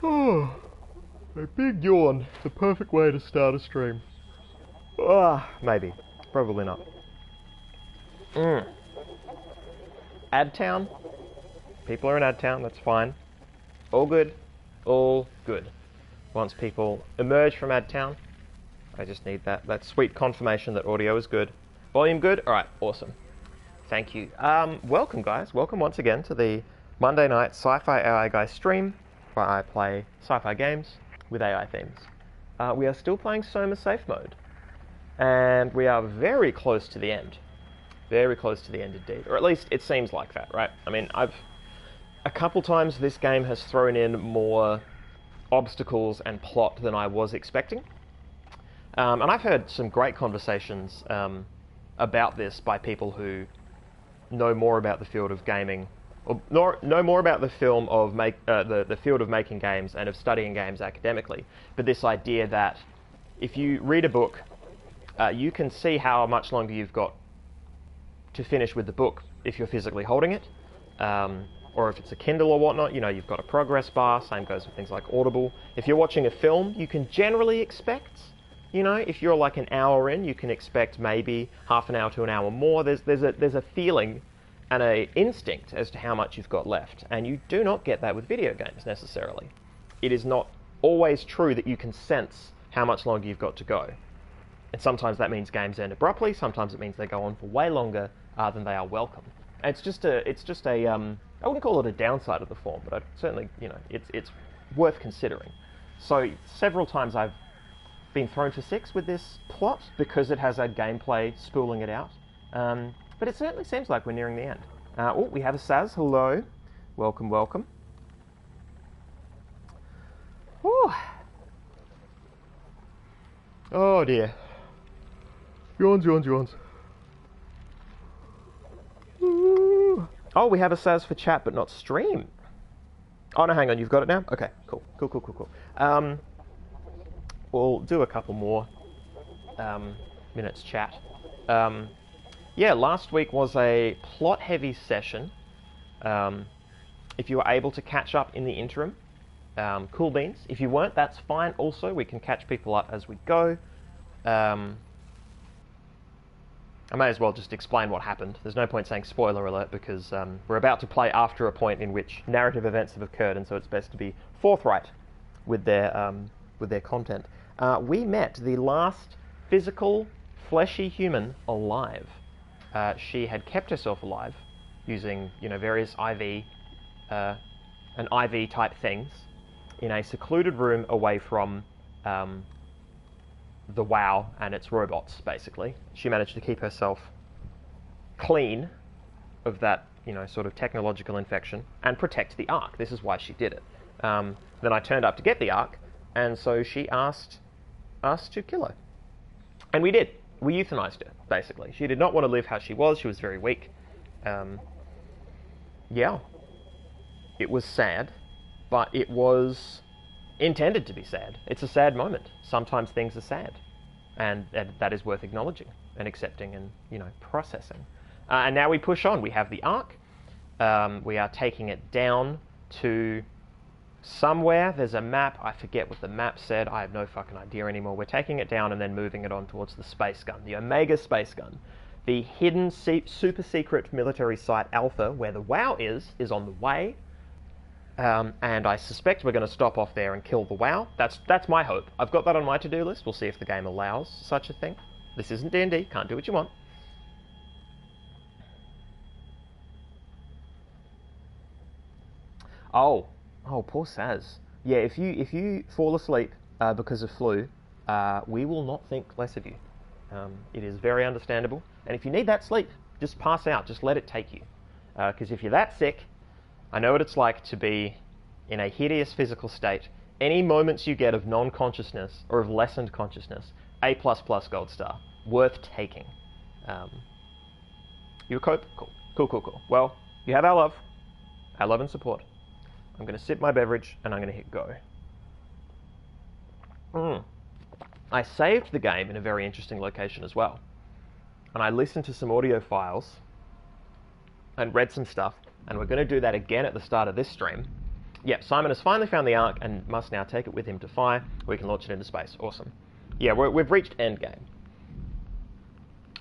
Oh, a big yawn. The perfect way to start a stream. Maybe. Probably not. Adtown. People are in Adtown, that's fine. All good. All good. Once people emerge from Adtown, I just need that sweet confirmation that audio is good. Volume good? Alright, awesome. Thank you. Welcome, guys. Welcome once again to the Monday night SciFiAIguy stream, where I play sci-fi games with AI themes. We are still playing SOMA safe mode, and we are very close to the end. Very close to the end indeed, or at least it seems like that, right? I mean, a couple times this game has thrown in more obstacles and plot than I was expecting. And I've heard some great conversations about this by people who know more about the field of gaming, or know more about the field of making games and of studying games academically. But this idea that if you read a book, you can see how much longer you've got to finish with the book if you're physically holding it, or if it's a Kindle or whatnot. You know, you've got a progress bar. Same goes with things like Audible. If you're watching a film, you can generally expect, you know, if you're like an hour in, you can expect maybe half an hour to an hour more. There's a feeling and a instinct as to how much you've got left, and you do not get that with video games necessarily. It is not always true that you can sense how much longer you've got to go. And sometimes that means games end abruptly. Sometimes it means they go on for way longer than they are welcome. And it's just a I wouldn't call it a downside of the form, but I'd certainly, you know, it's worth considering. So several times I've been thrown for six with this plot because it has had gameplay spooling it out. But it certainly seems like we're nearing the end. We have a Saz. Hello. Welcome, welcome. Whew. Oh dear. Yawns, yawns, yawns. Ooh. Oh, we have a Saz for chat, but not stream. Oh, no, hang on. You've got it now? Okay, cool. Cool. We'll do a couple more minutes chat. Yeah, last week was a plot-heavy session. If you were able to catch up in the interim, cool beans. If you weren't, that's fine also. We can catch people up as we go. I may as well just explain what happened. There's no point saying spoiler alert because we're about to play after a point in which narrative events have occurred, and so it's best to be forthright with their content. We met the last physical, fleshy human alive. She had kept herself alive using, you know, various IV type things in a secluded room away from the WoW and its robots, basically. She managed to keep herself clean of that, you know, sort of technological infection and protect the Ark. This is why she did it. Then I turned up to get the Ark, and so she asked us to kill her. And we did. We euthanized her, basically. She did not want to live how she was. She was very weak. Yeah. It was sad, but it was intended to be sad. It's a sad moment. Sometimes things are sad, and that is worth acknowledging and accepting and, you know, processing. And now we push on. We have the Ark. We are taking it down to somewhere. There's a map. I forget what the map said. I have no fucking idea anymore. We're taking it down and then moving it on towards the space gun, the Omega space gun. The hidden super secret military site Alpha, where the WoW is on the way. And I suspect we're going to stop off there and kill the WoW. That's my hope. I've got that on my to-do list. We'll see if the game allows such a thing. This isn't D&D. Can't do what you want. Oh, poor Saz. Yeah, if you fall asleep because of flu, we will not think less of you. It is very understandable. And if you need that sleep, just pass out. Just let it take you. Because if you're that sick, I know what it's like to be in a hideous physical state. Any moments you get of non-consciousness or of lessened consciousness, A++ gold star. Worth taking. You cope? Cool. Well, you have our love and support. I'm going to sip my beverage and I'm going to hit go. I saved the game in a very interesting location as well. And I listened to some audio files and read some stuff. And we're going to do that again at the start of this stream. Yep, Simon has finally found the Ark and must now take it with him to Phi. We can launch it into space. Awesome. Yeah, we've reached endgame.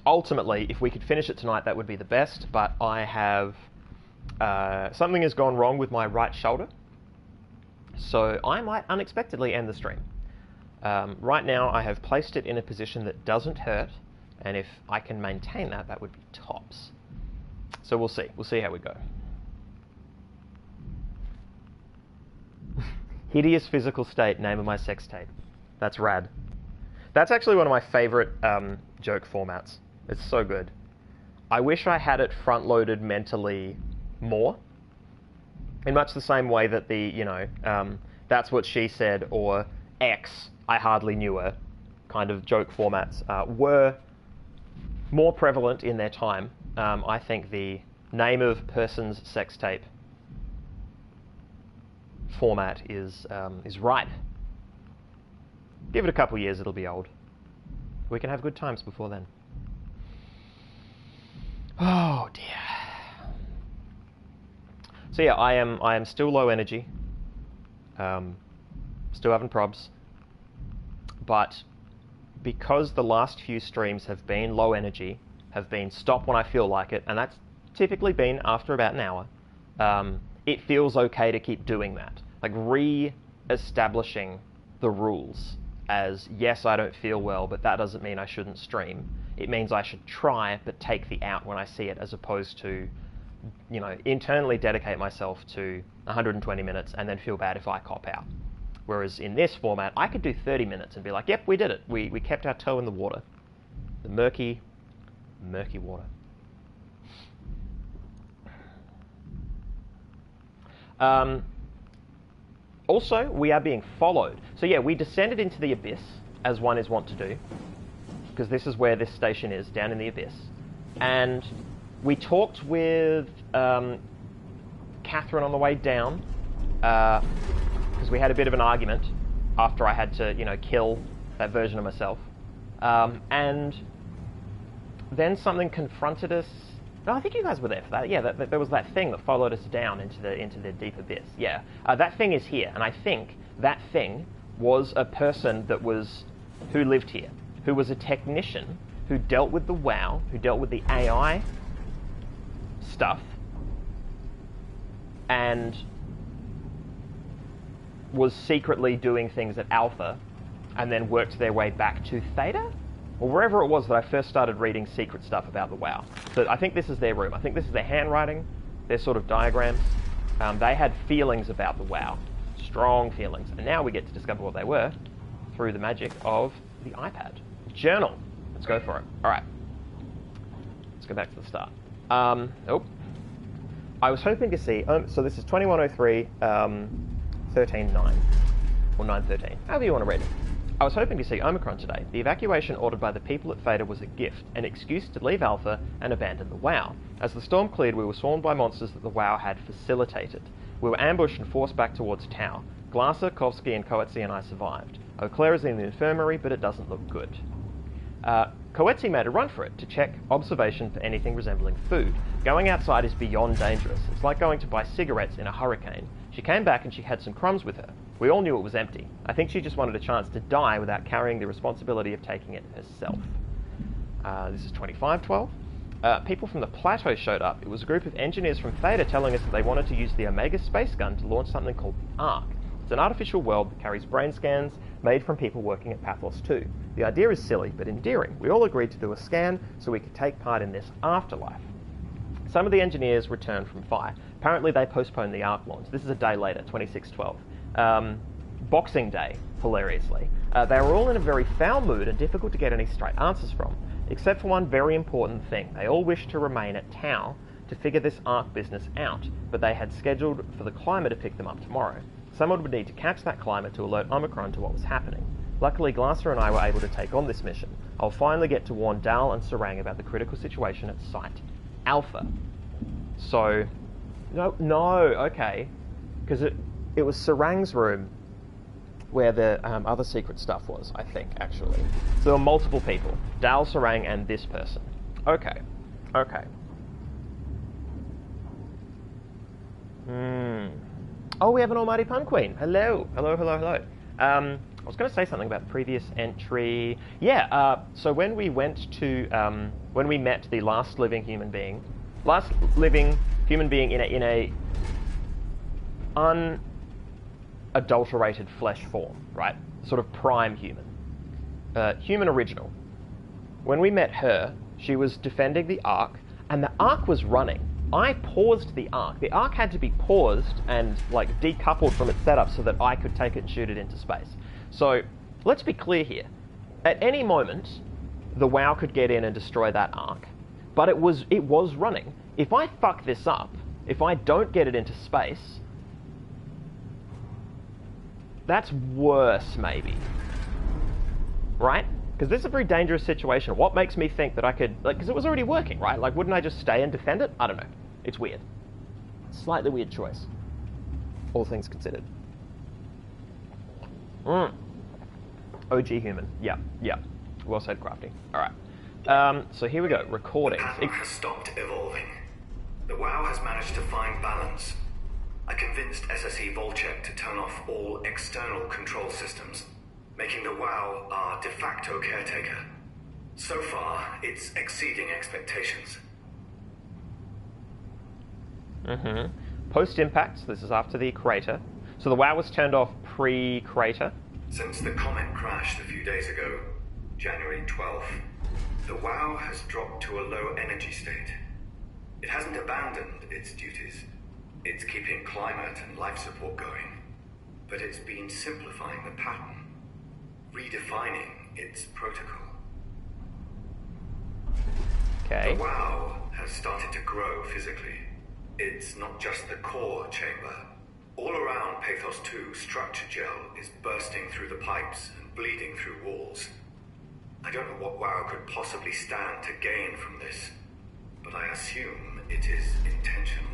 Ultimately, if we could finish it tonight, that would be the best, but I have... something has gone wrong with my right shoulder, so I might unexpectedly end the stream. Right now, I have placed it in a position that doesn't hurt, and if I can maintain that, that would be tops. So we'll see. We'll see how we go. Hideous physical state, name of my sex tape. That's rad. That's actually one of my favorite joke formats. It's so good. I wish I had it front-loaded mentally more. In much the same way that the, you know, that's what she said, or X, I hardly knew her, kind of joke formats were more prevalent in their time. I think the name of person's sex tape format is ripe. Give it a couple years, it'll be old. We can have good times before then. Oh dear. So yeah, I am still low energy. Still having probs. But because the last few streams have been low energy, have been stop when I feel like it, and that's typically been after about an hour, it feels okay to keep doing that. Like re-establishing the rules as, yes, I don't feel well, but that doesn't mean I shouldn't stream. It means I should try, but take the out when I see it, as opposed to, you know, internally dedicate myself to 120 minutes and then feel bad if I cop out. Whereas in this format, I could do 30 minutes and be like, yep, we did it. We kept our toe in the water. The murky, murky water. Also, we are being followed. So yeah, we descended into the abyss, as one is wont to do, because this is where this station is, down in the abyss. And we talked with Catherine on the way down, because we had a bit of an argument after I had to, you know, kill that version of myself. And then something confronted us. No, I think you guys were there for that. Yeah, there was that thing that followed us down into the deep abyss. Yeah, that thing is here, and I think that thing was a person who lived here, who was a technician, who dealt with the WoW, who dealt with the AI stuff, and was secretly doing things at Alpha, and then worked their way back to Theta? Or wherever it was that I first started reading secret stuff about the WoW. So I think this is their room. I think this is their handwriting, their sort of diagrams. They had feelings about the WoW, strong feelings. And now we get to discover what they were through the magic of the iPad. Journal. Let's go for it. All right. Let's go back to the start. Oh. I was hoping to see... so this is 2103, 13.9. Or 9.13. However you want to read it. I was hoping to see Omicron today. The evacuation ordered by the people at Theta was a gift, an excuse to leave Alpha and abandon the WoW. As the storm cleared, we were swarmed by monsters that the WoW had facilitated. We were ambushed and forced back towards Tau. Glasser, Kovsky, and Coetzee and I survived. Eau Claire is in the infirmary, but it doesn't look good. Coetzee made a run for it to check observation for anything resembling food. Going outside is beyond dangerous. It's like going to buy cigarettes in a hurricane. She came back and she had some crumbs with her. We all knew it was empty. I think she just wanted a chance to die without carrying the responsibility of taking it herself. This is 2512. People from the plateau showed up. It was a group of engineers from Theta telling us that they wanted to use the Omega space gun to launch something called the Ark. It's an artificial world that carries brain scans made from people working at Pathos 2. The idea is silly, but endearing. We all agreed to do a scan so we could take part in this afterlife. Some of the engineers returned from Phi. Apparently they postponed the Ark launch. This is a day later, 2612. Boxing Day, hilariously. They were all in a very foul mood and difficult to get any straight answers from, except for one very important thing. They all wished to remain at Tau to figure this Ark business out, but they had scheduled for the climber to pick them up tomorrow. Someone would need to catch that climber to alert Omicron to what was happening. Luckily, Glasser and I were able to take on this mission. I'll finally get to warn Dal and Sarang about the critical situation at Site Alpha. So, no, okay. Because it was Sarang's room where the other secret stuff was, I think, actually. So there were multiple people. Dal, Sarang, and this person. Okay. Oh, we have an almighty pun queen. Hello, hello, hello, hello. I was going to say something about the previous entry. Yeah. So when we went to when we met the last living human being in a unadulterated flesh form, right? Sort of prime human, human original. When we met her, she was defending the Ark, and the Ark was running. I paused the Ark. The Ark had to be paused and like decoupled from its setup so that I could take it and shoot it into space. So let's be clear here. At any moment, the WoW could get in and destroy that Ark, but it was running. If I fuck this up, if I don't get it into space, that's worse maybe, right? Because this is a very dangerous situation. What makes me think that I could, like, because it was already working, right? Like, wouldn't I just stay and defend it? I don't know. It's weird. Slightly weird choice, all things considered. OG human. Yeah. Well said, Crafty. All right. So here we go. Recordings. The pattern has stopped evolving. The WoW has managed to find balance. I convinced SSE Volcheck to turn off all external control systems, making the WoW our de facto caretaker. So far, it's exceeding expectations. Post-impact, this is after the crater. So the WoW was turned off pre-crater. Since the comet crashed a few days ago, January 12th, the WoW has dropped to a low energy state. It hasn't abandoned its duties. It's keeping climate and life support going. But it's been simplifying the pattern, redefining its protocol. Okay. The WoW has started to grow physically. It's not just the core chamber. All around Pathos 2, structure gel is bursting through the pipes and bleeding through walls. I don't know what WoW could possibly stand to gain from this, but I assume it is intentional.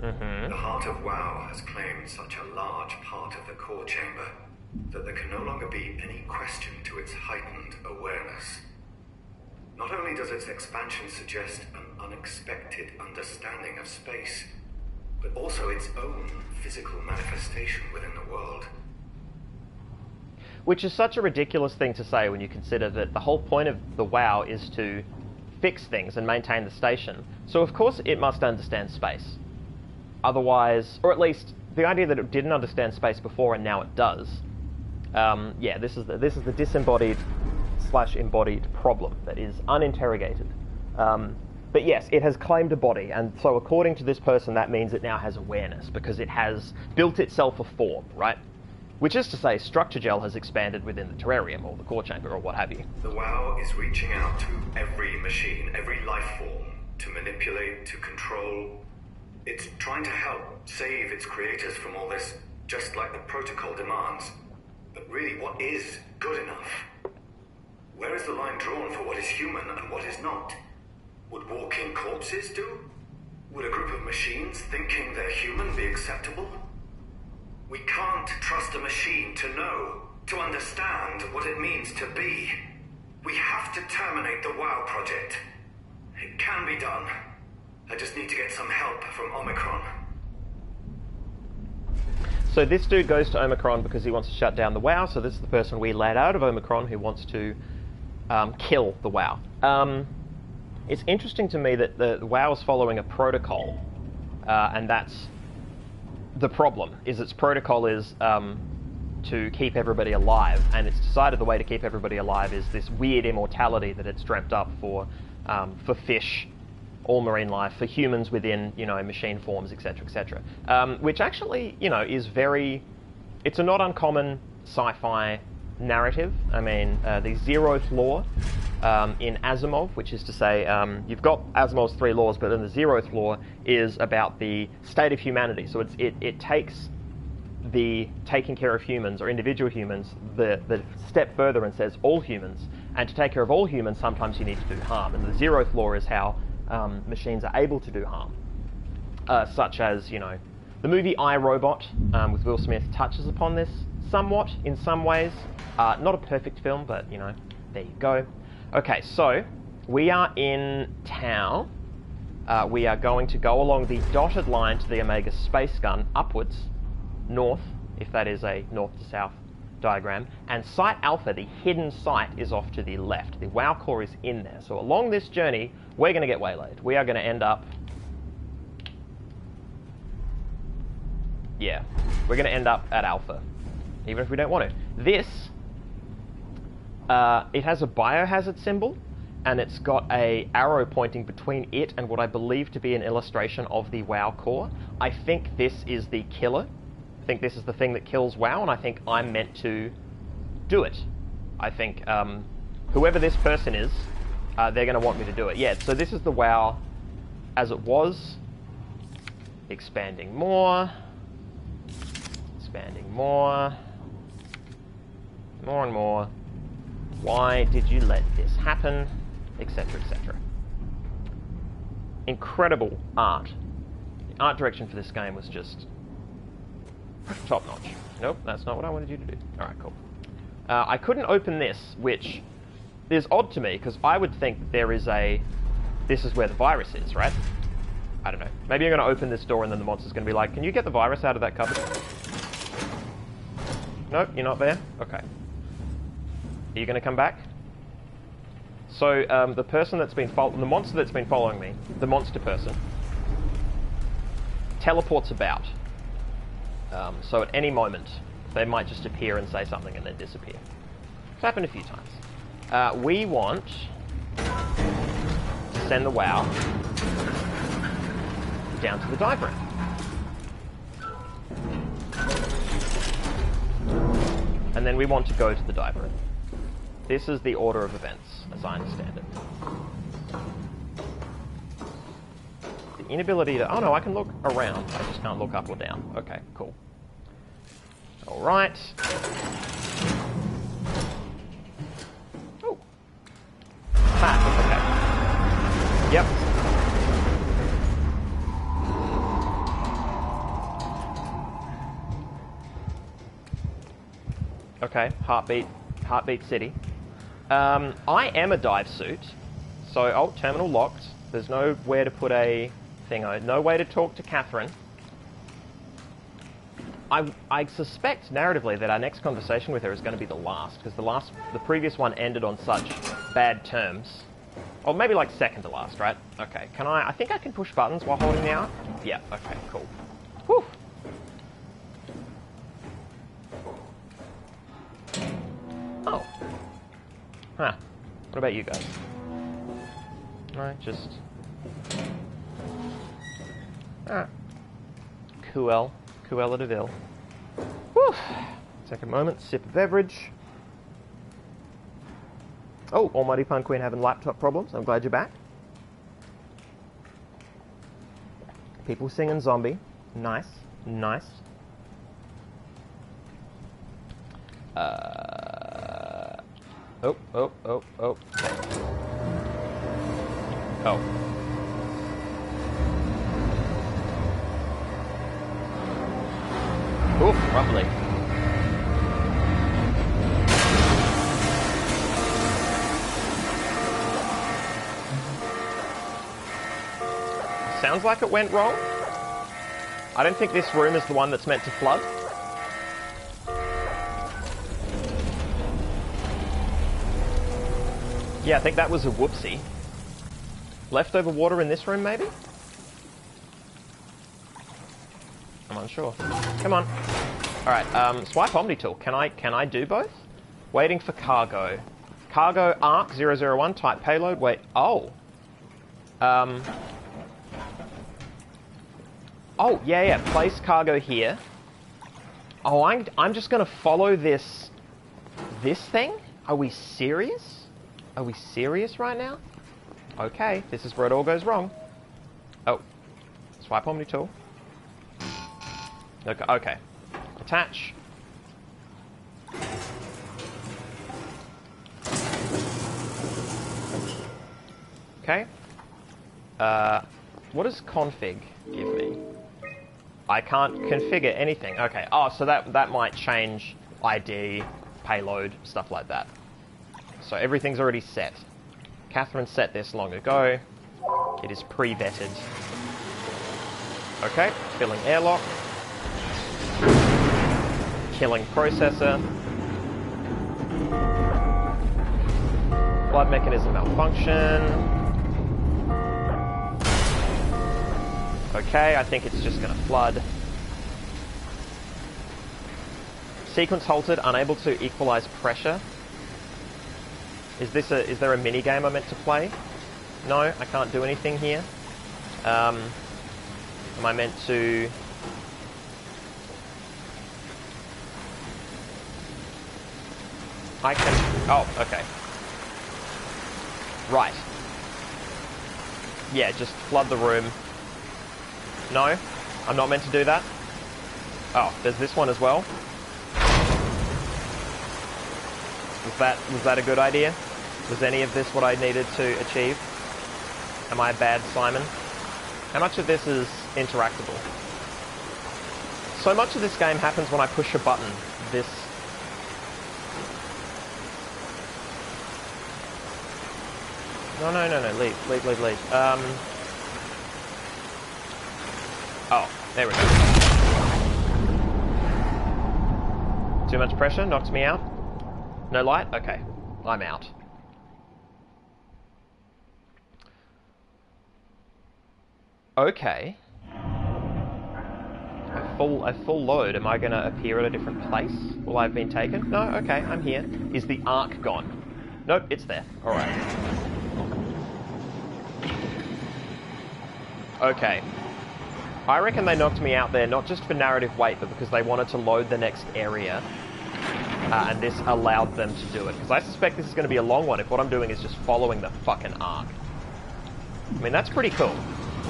The heart of WoW has claimed such a large part of the core chamber that there can no longer be any question to its heightened awareness. Not only does its expansion suggest an unexpected understanding of space, but also its own physical manifestation within the world. Which is such a ridiculous thing to say when you consider that the whole point of the WoW is to fix things and maintain the station. So of course it must understand space. Otherwise, or at least the idea that it didn't understand space before and now it does. Yeah, this is the disembodied / embodied problem that is uninterrogated. But yes, it has claimed a body, and so according to this person, that means it now has awareness, because it has built itself a form, right? Which is to say, structure gel has expanded within the terrarium, or the core chamber, or what have you. The WoW is reaching out to every machine, every life form, to manipulate, to control. It's trying to help save its creators from all this, just like the protocol demands. But really, what is good enough? Where is the line drawn for what is human and what is not? Would walking corpses do? Would a group of machines thinking they're human be acceptable? We can't trust a machine to know, to understand what it means to be. We have to terminate the WoW project. It can be done. I just need to get some help from Omicron. So this dude goes to Omicron because he wants to shut down the WoW, so this is the person we let out of Omicron who wants to kill the WoW. It's interesting to me that the WoW is following a protocol, and that's the problem, is its protocol is to keep everybody alive, and it's decided the way to keep everybody alive is this weird immortality that it's dreamt up for fish, all marine life, for humans within, machine forms, etc., etc. Which actually, is it's a not uncommon sci-fi narrative. I mean, the zeroth law in Asimov, which is to say, you've got Asimov's 3 laws, but then the zeroth law is about the state of humanity. So it takes the taking care of humans, or individual humans, the step further and says all humans. And to take care of all humans, sometimes you need to do harm. And the zeroth law is how machines are able to do harm. Such as, the movie I, Robot with Will Smith touches upon this somewhat in some ways. Not a perfect film, but, there you go. Okay, so we are in Tau, we are going to go along the dotted line to the Omega space gun upwards, north, if that is a north to south diagram, and Site Alpha, the hidden site, is off to the left. The WoW core is in there. So along this journey, we're going to get waylaid. We are going to end up... Yeah, we're going to end up at Alpha, even if we don't want to. This, it has a biohazard symbol, and it's got a arrow pointing between it and what I believe to be an illustration of the WoW core. I think this is the killer. I think this is the thing that kills WoW, and I think I'm meant to do it. I think whoever this person is, they're going to want me to do it. Yeah, so this is the WoW as it was. Expanding more. Expanding more. More and more. Why did you let this happen? Etc, etc. Incredible art. The art direction for this game was just top notch. Nope, that's not what I wanted you to do. Alright, cool. I couldn't open this, which is odd to me, because I would think that there is a... This is where the virus is, right? I don't know. Maybe you're going to open this door and then the monster's going to be like, can you get the virus out of that cupboard? Nope, you're not there? Okay. Are you going to come back? So, the person that's been the monster that's been following me, the monster person, teleports about. So at any moment, they might just appear and say something and then disappear. It's happened a few times. We want to send the WoW down to the diagram. And then we want to go to the diagram. This is the order of events, as I understand it. The inability to... Oh no, I can look around. I just can't look up or down. Okay, cool. Alright. Oh. Ah, okay. Yep. Okay, Heartbeat City. I am a dive suit, so... Oh, terminal locked. There's nowhere to put a thing. No way to talk to Catherine. I suspect, narratively, that our next conversation with her is going to be the last, because the previous one ended on such bad terms. Or maybe like second to last, right? Okay, I think I can push buttons while holding the arc? Yeah, okay, cool. Whew. Oh. Huh. What about you guys? Alright, just... Ah. Cruella de Vil. Whew. Take a moment, sip of beverage. Oh, Almighty Pun Queen having laptop problems. I'm glad you're back. People singing zombie. Nice. Nice. Oh. Okay. Oh. Oof, roughly. Sounds like it went wrong. I don't think this room is the one that's meant to flood. Yeah, I think that was a whoopsie. Leftover water in this room, maybe? I'm unsure. Come on. Alright, swipe Omni tool. Can I do both? Waiting for cargo. Cargo ARC 001, type payload. Wait, oh. Oh, yeah, place cargo here. Oh, I'm just gonna follow this thing? Are we serious? Are we serious right now? Okay, this is where it all goes wrong. Oh. Swipe Omni tool. Okay. Attach. Okay. What does config give me? I can't configure anything. Okay. Oh, so that might change ID, payload, stuff like that. So everything's already set. Catherine set this long ago. It is pre-vetted. Okay, filling airlock. Killing processor. Flood mechanism malfunction. Okay, I think it's just gonna flood. Sequence halted, unable to equalize pressure. Is there a mini game I meant to play? No, I can't do anything here. Am I meant to... I can... Oh, okay. Right. Yeah, just flood the room. No, I'm not meant to do that. Oh, there's this one as well. Was that a good idea? Was any of this what I needed to achieve? Am I a bad Simon? How much of this is interactable? So much of this game happens when I push a button. This... No, leave. Oh, there we go. Too much pressure, knocks me out. No light? Okay, I'm out. Okay. A full load. Am I going to appear at a different place? Will I have been taken? No, okay, I'm here. Is the arc gone? Nope, it's there. Alright. Okay. I reckon they knocked me out there not just for narrative weight, but because they wanted to load the next area. And this allowed them to do it. Because I suspect this is going to be a long one if what I'm doing is just following the fucking arc. I mean, that's pretty cool.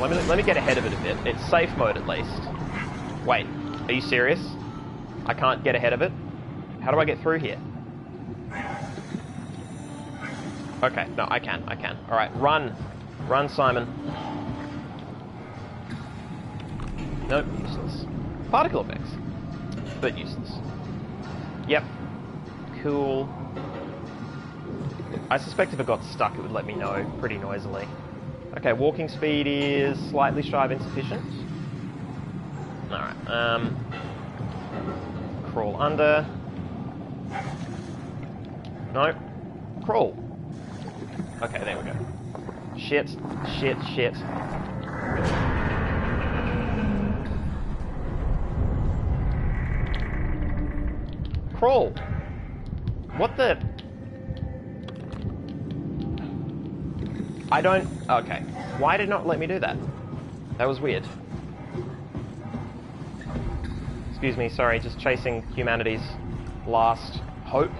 Let me get ahead of it a bit. It's safe mode at least. Wait, are you serious? I can't get ahead of it? How do I get through here? Okay, no, I can. Alright, run. Run, Simon. Nope, useless. Particle effects. But useless. Yep. Cool. I suspect if it got stuck, it would let me know pretty noisily. Okay, walking speed is slightly shy of insufficient. Alright, crawl under. No. Crawl. Okay, there we go. Shit. Crawl. What the... I don't... Okay. Why did it not let me do that? That was weird. Excuse me, sorry, just chasing humanity's last hope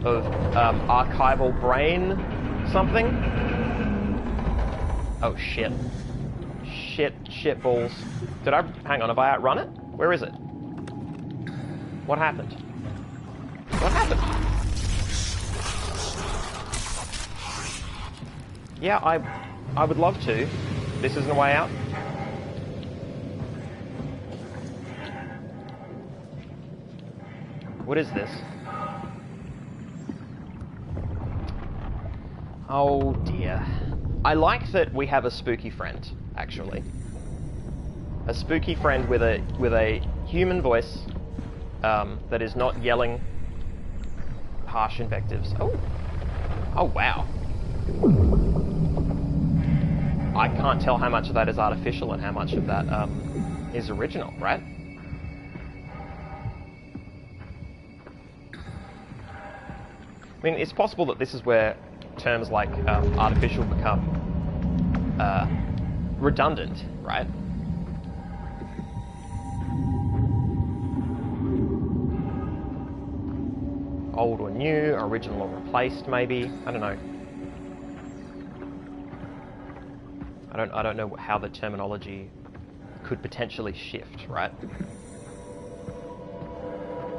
of archival brain something. Oh shit. Shit balls. Did I... Hang on, have I outrun it? Where is it? What happened? What happened? Yeah, I would love to. This isn't a way out. What is this? Oh dear. I like that we have a spooky friend, actually. A spooky friend with a human voice that is not yelling harsh invectives. Oh. Oh wow. I can't tell how much of that is artificial and how much of that is original, right? I mean, it's possible that this is where terms like artificial become redundant, right? Old or new, original or replaced, maybe. I don't know. I don't know how the terminology could potentially shift, right?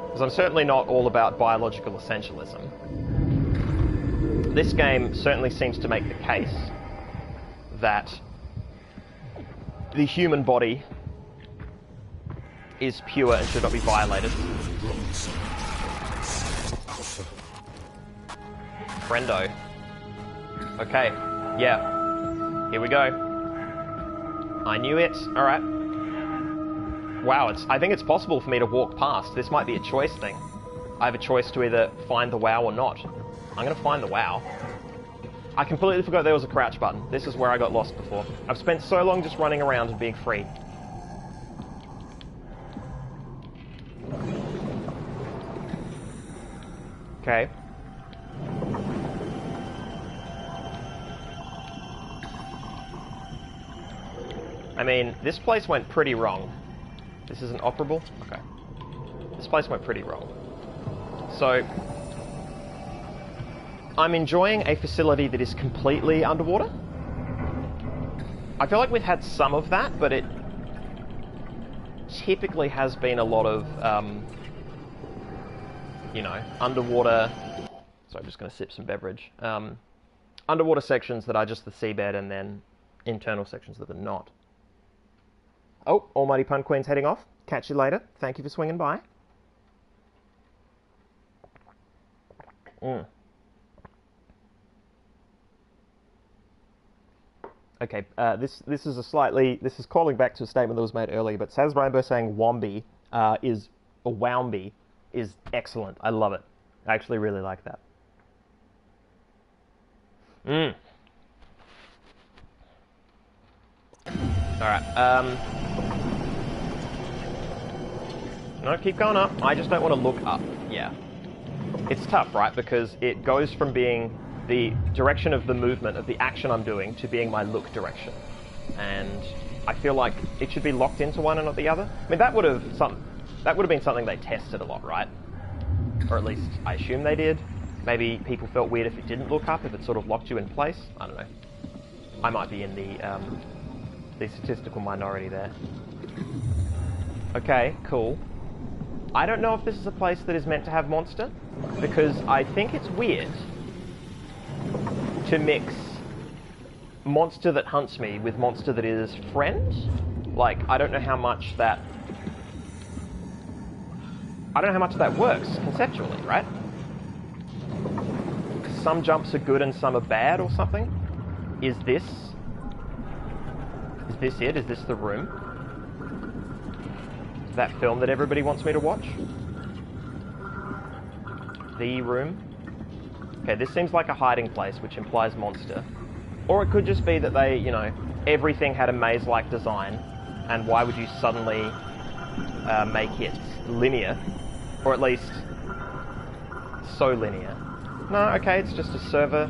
Because I'm certainly not all about biological essentialism. This game certainly seems to make the case that the human body is pure and should not be violated. Friendo. Okay, yeah. Here we go. I knew it. Alright. Wow, I think it's possible for me to walk past. This might be a choice thing. I have a choice to either find the WoW or not. I'm going to find the WoW. I completely forgot there was a crouch button. This is where I got lost before. I've spent so long just running around and being free. Okay. I mean, this place went pretty wrong. This isn't operable? Okay. This place went pretty wrong. So, I'm enjoying a facility that is completely underwater. I feel like we've had some of that, but it typically has been a lot of, you know, underwater... Sorry, I'm just going to sip some beverage. Underwater sections that are just the seabed and then internal sections that are not. Oh, Almighty Pun Queen's heading off. Catch you later. Thank you for swinging by. Okay, this is calling back to a statement that was made earlier, but Saz Rainbow saying Wombi is, or Woumbi, is excellent. I love it. I actually really like that. Alright, no, keep going up. I just don't want to look up. Yeah. It's tough, right? Because it goes from being the direction of the movement, of the action I'm doing, to being my look direction. And I feel like it should be locked into one and not the other. I mean, that would have been something they tested a lot, right? Or at least I assume they did. Maybe people felt weird if it didn't look up, if it sort of locked you in place. I don't know. I might be in the statistical minority there. Okay, cool. I don't know if this is a place that is meant to have monster, because I think it's weird to mix monster that hunts me with monster that is friend. Like, I don't know how much that works conceptually, right? Some jumps are good and some are bad or something. Is this it? Is this the room? That film that everybody wants me to watch? The room? Okay, this seems like a hiding place, which implies monster. Or it could just be that they, you know, everything had a maze-like design, and why would you suddenly make it linear? Or at least, so linear. No, okay, it's just a server.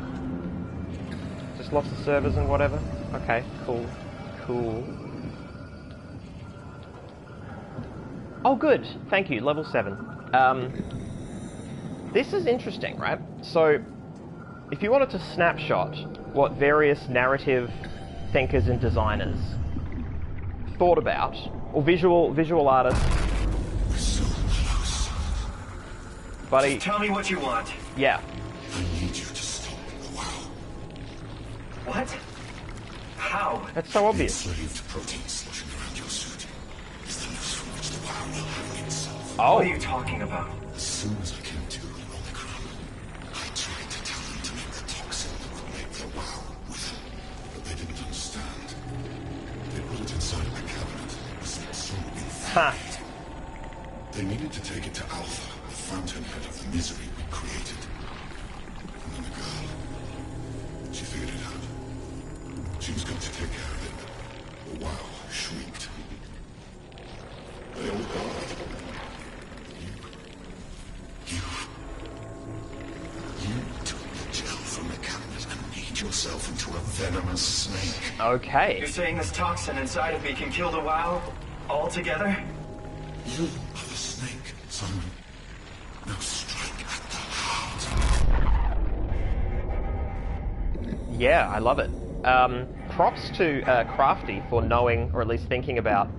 Just lots of servers and whatever. Okay, cool. Cool. Oh, good. Thank you. Level 7. This is interesting, right? So, if you wanted to snapshot what various narrative thinkers and designers thought about, or visual artists... We're so close. Buddy... Just tell me what you want. Yeah. I need you to stop the WoW. What? How? That's so obvious. Enslaved proteins sloshing around your suit is the noose from which the WoW will hang itself. Oh. What are you talking about? As soon as I came to Omicron, I tried to tell them to make the toxin that would make the WoW wither, but they didn't understand. They put it inside my cabinet. It was so inflamed. They needed to take it to Alpha, the fountainhead of the misery we created. And then the girl, she figured it out. She was going to take care of it. The WoW shrieked. They all died. You took the gel from the cabinet and made yourself into a venomous snake. Okay. You're saying this toxin inside of me can kill the WoW altogether? You are the snake, Simon. Now strike at the heart. Yeah, I love it. Props to Crafty for knowing, or at least thinking about,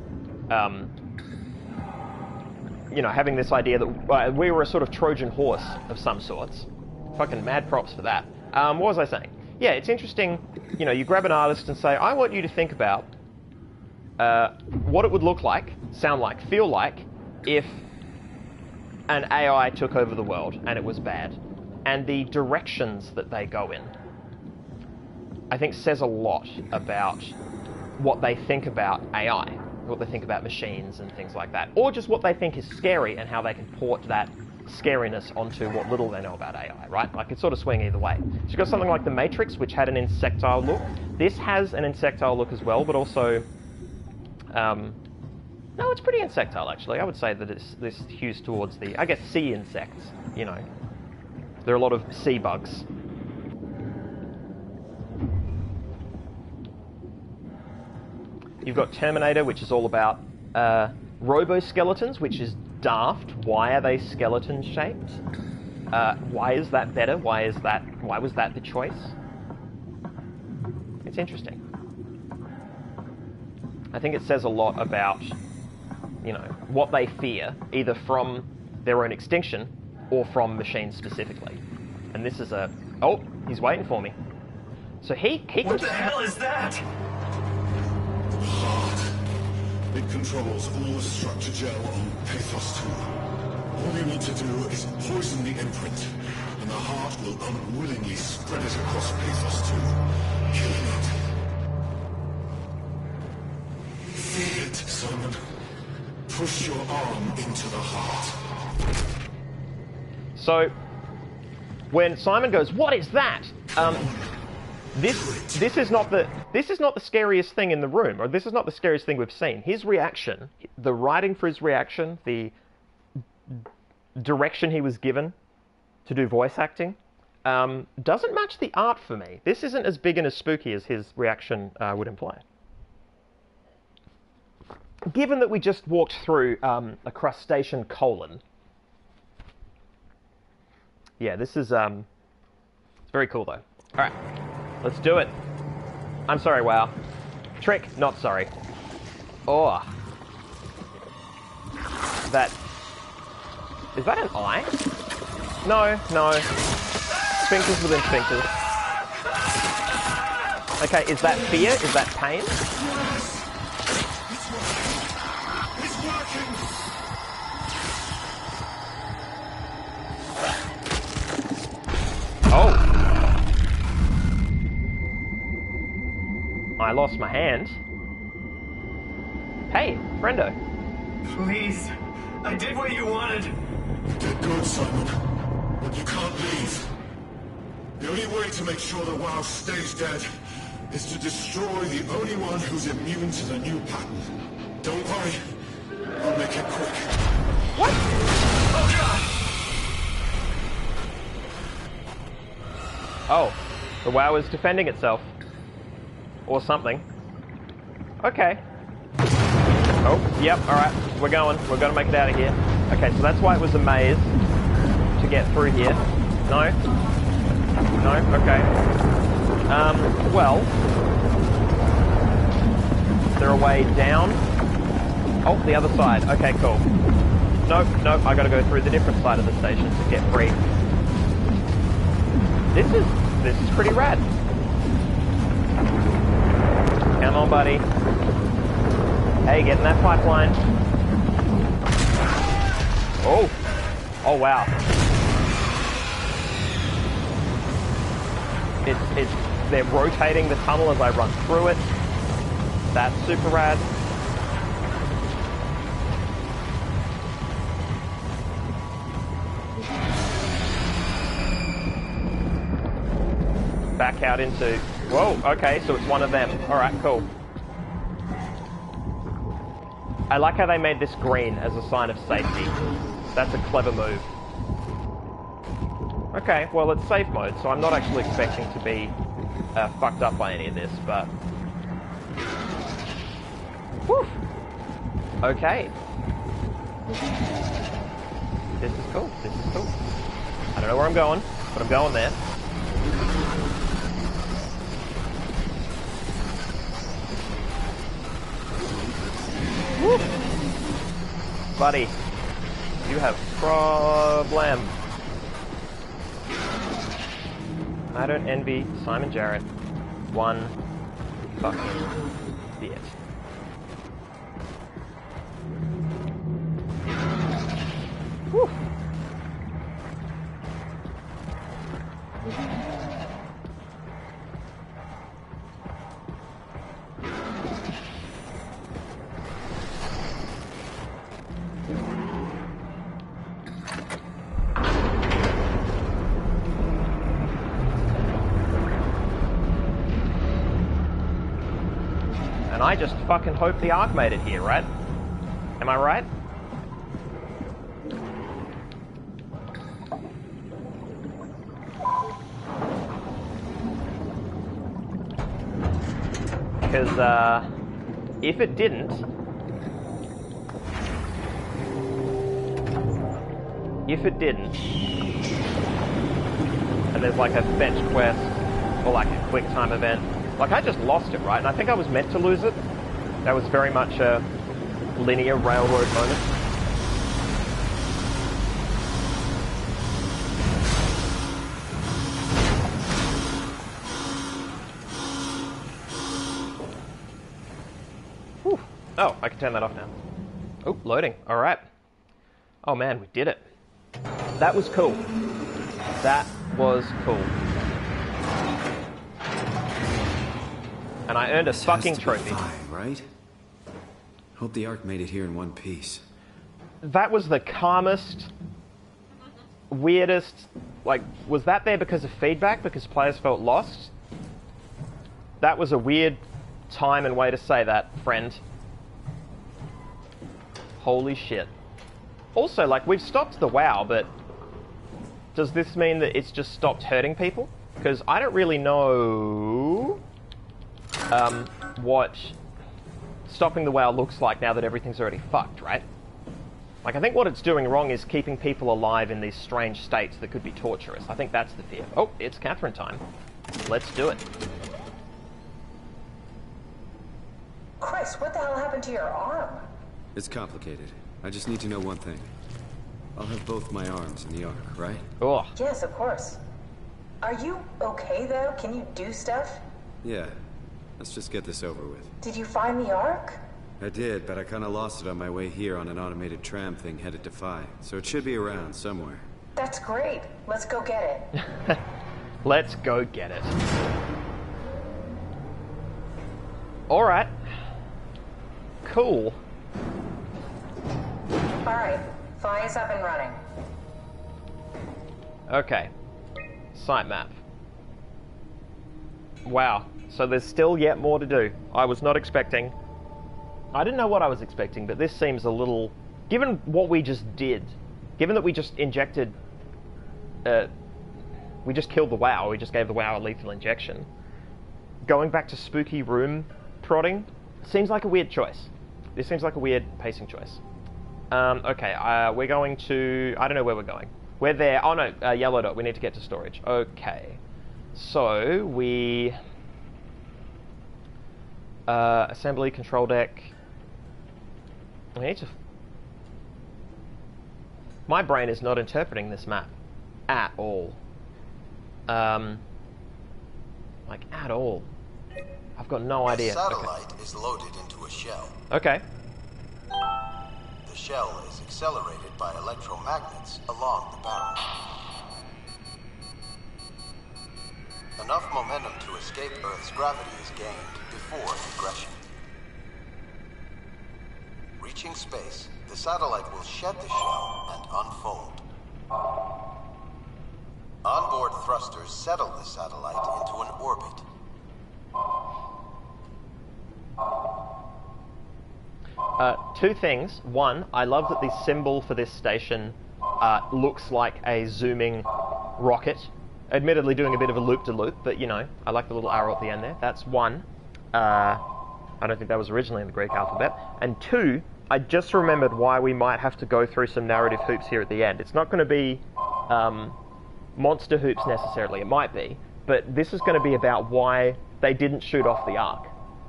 you know, having this idea that we were a sort of Trojan horse of some sorts. Fucking mad props for that. What was I saying? Yeah, it's interesting, you know, you grab an artist and say, I want you to think about what it would look like, sound like, feel like, if an AI took over the world and it was bad, and the directions that they go in. I think says a lot about what they think about AI, what they think about machines and things like that, or just what they think is scary and how they can port that scariness onto what little they know about AI, right? Like, it sort of swing either way. So you've got something like The Matrix, which had an insectile look. This has an insectile look as well, but also... no, it's pretty insectile, actually. I would say that this hews towards the, I guess, sea insects, you know. There are a lot of sea bugs. You've got Terminator, which is all about robo-skeletons, which is daft. Why are they skeleton-shaped? Why is that better? Why was that the choice? It's interesting. I think it says a lot about, you know, what they fear, either from their own extinction or from machines specifically. And this is a... Oh, he's waiting for me. So he What the hell is that? Heart. It controls all the structure gel on Pathos 2. All you need to do is poison the imprint, and the heart will unwillingly spread it across Pathos 2, killing it. Feel it, Simon. Push your arm into the heart. So, when Simon goes, "What is that?" This is not the scariest thing in the room, or this is not the scariest thing we've seen. His reaction, the writing for his reaction, the direction he was given to do voice acting, doesn't match the art for me. This isn't as big and as spooky as his reaction would imply. Given that we just walked through a crustacean colon, yeah, this is it's very cool though. All right, let's do it. I'm sorry, WoW. Trick, not sorry. Oh, that is that an eye? No. Sphincters within sphincters. Okay, is that fear? Is that pain? Oh. I lost my hand. Hey, friendo. Please, I did what you wanted. You did good, Simon. But you can't leave. The only way to make sure the WoW stays dead is to destroy the only one who's immune to the new pattern. Don't worry. I'll make it quick. What? Oh, God! Oh, the WoW is defending itself. Or something. Okay. Oh, yep, alright. We're going. We're going to make it out of here. Okay, so that's why it was a maze to get through here. No? No? Okay. Well. Is there a way down? Oh, the other side. Okay, cool. Nope, I gotta go through the different side of the station to get free. This is pretty rad. Come on, buddy. Hey, get in that pipeline. Oh. Oh, wow. They're rotating the tunnel as I run through it. That's super rad. Back out into... Whoa, okay, so it's one of them. Alright, cool. I like how they made this green as a sign of safety. That's a clever move. Okay, well, it's safe mode, so I'm not actually expecting to be fucked up by any of this, but... Whew! Okay. This is cool, this is cool. I don't know where I'm going, but I'm going there. Woo. Buddy, you have problem. I don't envy Simon Jarrett one fucking bit. Woo. And I just fucking hope the Ark made it here, right? Am I right? Because, if it didn't... And there's like a fetch quest, or like a quick time event, like I just lost it, right? And I think I was meant to lose it. That was very much a linear railroad moment. Whew. Oh, I can turn that off now. Oh, loading. All right. Oh man, we did it. That was cool. That was cool. And I earned a fucking trophy. Right? Hope the Ark made it here in one piece. That was the calmest, weirdest... Like, was that there because of feedback? Because players felt lost? That was a weird time and way to say that, friend. Holy shit. Also, like, we've stopped the WoW, but does this mean that it's just stopped hurting people? Because I don't really know what stopping the WoW looks like now that everything's already fucked, right? Like, I think what it's doing wrong is keeping people alive in these strange states that could be torturous. I think that's the fear. Oh, it's Catherine time. Let's do it. Chris, what the hell happened to your arm? It's complicated. I just need to know one thing. I'll have both my arms in the Ark, right? Oh. Yes, of course. Are you okay, though? Can you do stuff? Yeah. Let's just get this over with. Did you find the Ark? I did, but I kind of lost it on my way here on an automated tram thing headed to Phi. So it should be around somewhere. That's great. Let's go get it. Let's go get it. Alright. Cool. Alright. Phi is up and running. Okay. Sitemap. Wow. So there's still yet more to do. I was not expecting... I didn't know what I was expecting, but this seems a little... Given what we just did, given that we just injected... we just killed the WoW, we just gave the WoW a lethal injection. Going back to spooky room prodding seems like a weird choice. This seems like a weird pacing choice. Okay, we're going to... I don't know where we're going. We're there. Oh no, yellow dot. We need to get to storage. Okay. So, we... assembly, control deck... We need to... My brain is not interpreting this map. At all. Like, at all. I've got no idea. The satellite is loaded into a shell. Okay. The shell is accelerated by electromagnets along the barrel. Enough momentum to escape Earth's gravity is gained before regression. Reaching space, the satellite will shed the shell and unfold. Onboard thrusters settle the satellite into an orbit. Two things. One, I love that the symbol for this station looks like a zooming rocket. Admittedly doing a bit of a loop-de-loop, but you know, I like the little arrow at the end there. That's one. I don't think that was originally in the Greek alphabet. And two, I just remembered why we might have to go through some narrative hoops here at the end. It's not going to be monster hoops necessarily, it might be, but this is going to be about why they didn't shoot off the Ark.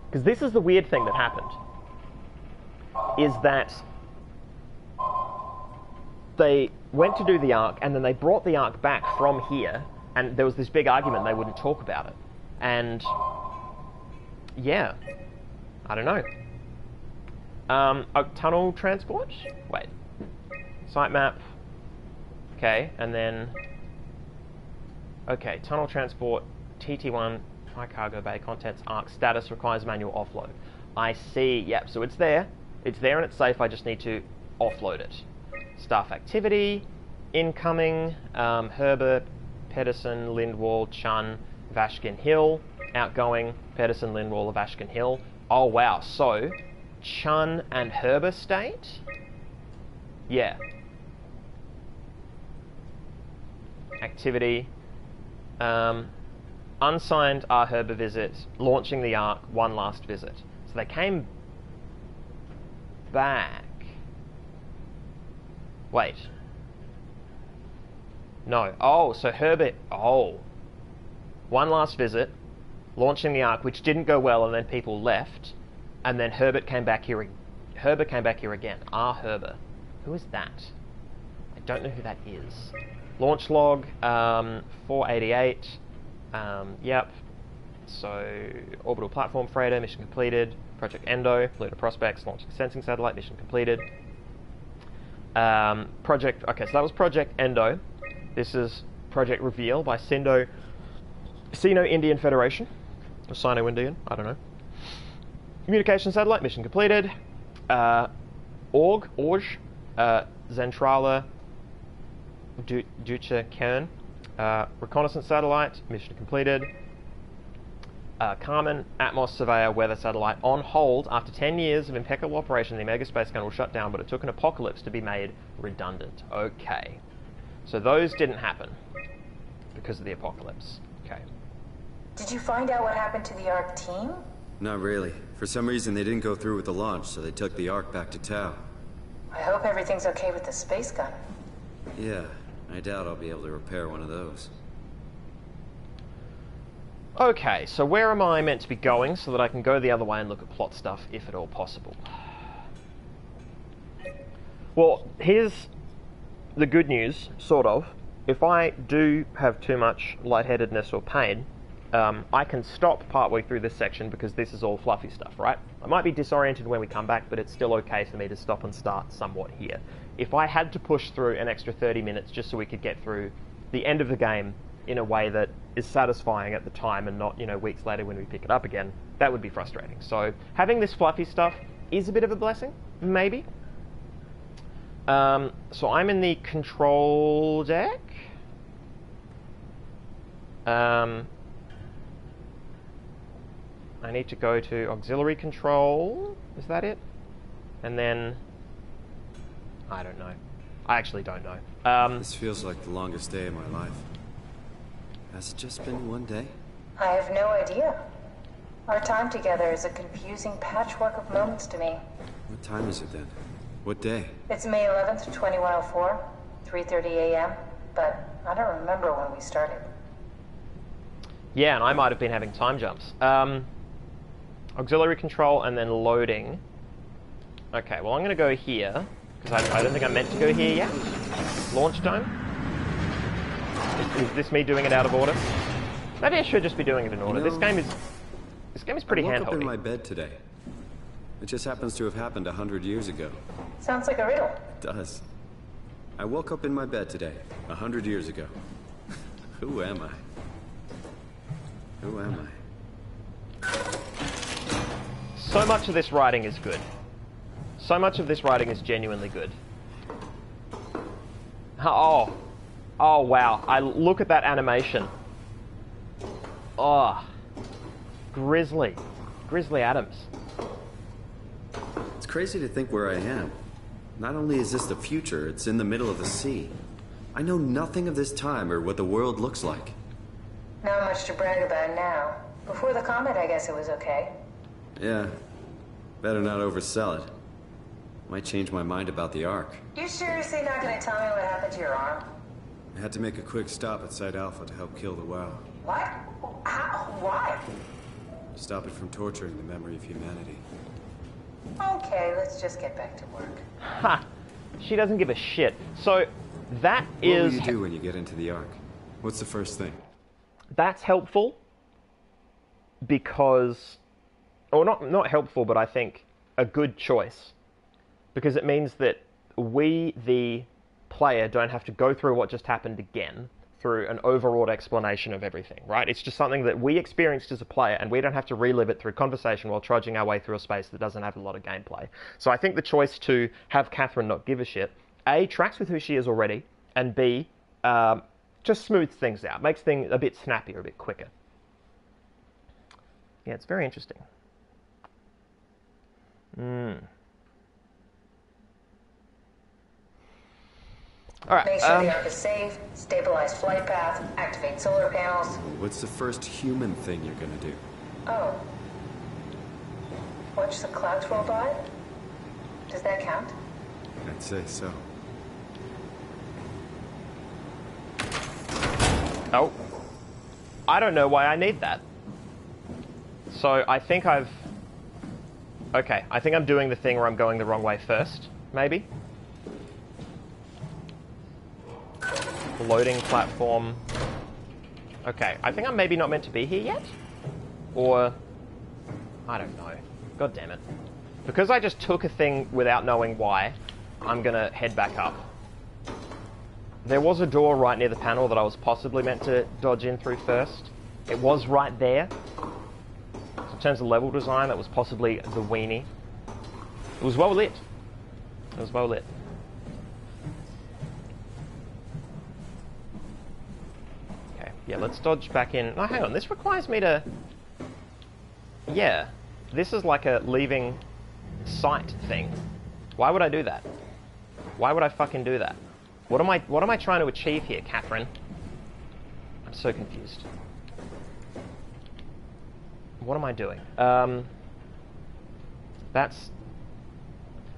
Because this is the weird thing that happened. Is that they went to do the Ark, and then they brought the Ark back from here, and there was this big argument they wouldn't talk about it. And yeah, I don't know. Tunnel transport? Wait. Sitemap. Okay, and then... Okay, tunnel transport, TT1, high cargo bay, contents, Ark, status requires manual offload. I see, yep, so it's there. It's there and it's safe, I just need to offload it. Staff activity, incoming, Herbert, Pedersen, Lindwall, Chun, Vashkin Hill, outgoing, Pedersen, Lindwall, Vashkin Hill. Oh, wow. So, Chun and Herber State? Yeah. Activity. Unsigned R. Herber visit. Launching the Ark. One last visit. So they came back. Wait. No. Oh, so Herbert... Oh. One last visit. Launching the Ark, which didn't go well, and then people left. And then Herbert came back here... Herbert came back here again. R. Herber. Who is that? I don't know who that is. Launch log, 488. Yep. So, orbital platform freighter, mission completed. Project Endo, Lunar Prospects, launching sensing satellite, mission completed. Project... Okay, so that was Project Endo. This is Project Reveal by Sino-Indian Federation. Or Sino-Indian, I don't know. Communication satellite, mission completed. Org, Zentrala Duce Kern. Reconnaissance satellite, mission completed. Carmen, Atmos Surveyor, weather satellite on hold. After 10 years of impeccable operation, the Omega Space Gun will shut down, but it took an apocalypse to be made redundant. Okay. So those didn't happen because of the apocalypse. Okay. Did you find out what happened to the Ark team? Not really. For some reason, they didn't go through with the launch, so they took the Ark back to Tau. I hope everything's okay with the space gun. Yeah, I doubt I'll be able to repair one of those. Okay, so where am I meant to be going so that I can go the other way and look at plot stuff, if at all possible? Well, here's the good news, sort of. If I do have too much lightheadedness or pain, I can stop partway through this section because this is all fluffy stuff, right? I might be disoriented when we come back, but it's still okay for me to stop and start somewhat here. If I had to push through an extra 30 minutes just so we could get through the end of the game in a way that is satisfying at the time and not, weeks later when we pick it up again, that would be frustrating. So having this fluffy stuff is a bit of a blessing, maybe. So I'm in the control deck. I need to go to auxiliary control. Is that it? And then... I don't know. I actually don't know. This feels like the longest day of my life. Has it just been one day? I have no idea. Our time together is a confusing patchwork of moments to me. What time is it then? What day? It's May 11th, 2104, 3:30 a.m., but I don't remember when we started. Yeah, and I might have been having time jumps. Auxiliary control and then loading. Okay, well I'm going to go here, because I don't think I'm meant to go here yet. Launch dome. Is this me doing it out of order? Maybe I should just be doing it in order. This game is pretty handholdy. I woke up in my bed today. It just happens to have happened 100 years ago. Sounds like a riddle. It does. I woke up in my bed today, 100 years ago. Who am I? Who am I? So much of this writing is good. So much of this writing is genuinely good. Oh wow. I look at that animation. Oh. Grizzly Adams. It's crazy to think where I am. Not only is this the future, it's in the middle of the sea. I know nothing of this time or what the world looks like. Not much to brag about now. Before the comet, I guess it was okay. Yeah. Better not oversell it. Might change my mind about the Ark. You seriously not gonna tell me what happened to your arm? I had to make a quick stop at Site Alpha to help kill the WoW. What? How? Why? Stop it from torturing the memory of humanity. Okay, let's just get back to work. Ha! She doesn't give a shit. So, that is... What will you do when you get into the Ark? What's the first thing? That's helpful because... Or not helpful, but I think a good choice. Because it means that we, the player, don't have to go through what just happened again through an overawed explanation of everything, right? It's just something that we experienced as a player, and we don't have to relive it through conversation while trudging our way through a space that doesn't have a lot of gameplay. So I think the choice to have Catherine not give a shit, A, tracks with who she is already, and B, just smooths things out, makes things a bit snappier, a bit quicker. Yeah, it's very interesting. Alright, Make sure the Ark is safe, stabilize flight path, activate solar panels. What's the first human thing you're gonna do? Oh. Watch the clouds roll by? Does that count? I'd say so. Oh. I don't know why I need that. So I think okay, I think I'm doing the thing where I'm going the wrong way first, maybe? Loading platform. Okay, I think I'm maybe not meant to be here yet? Or... I don't know. God damn it. Because I just took a thing without knowing why, I'm gonna head back up. There was a door right near the panel that I was possibly meant to dodge in through first. It was right there. So in terms of level design, that was possibly the weenie. It was well lit. It was well lit. Okay, yeah, let's dodge back in. Oh, hang on, this requires me to... Yeah, this is like a leaving sight thing. Why would I do that? Why would I fucking do that? What am I trying to achieve here, Catherine? I'm so confused. What am I doing? That's...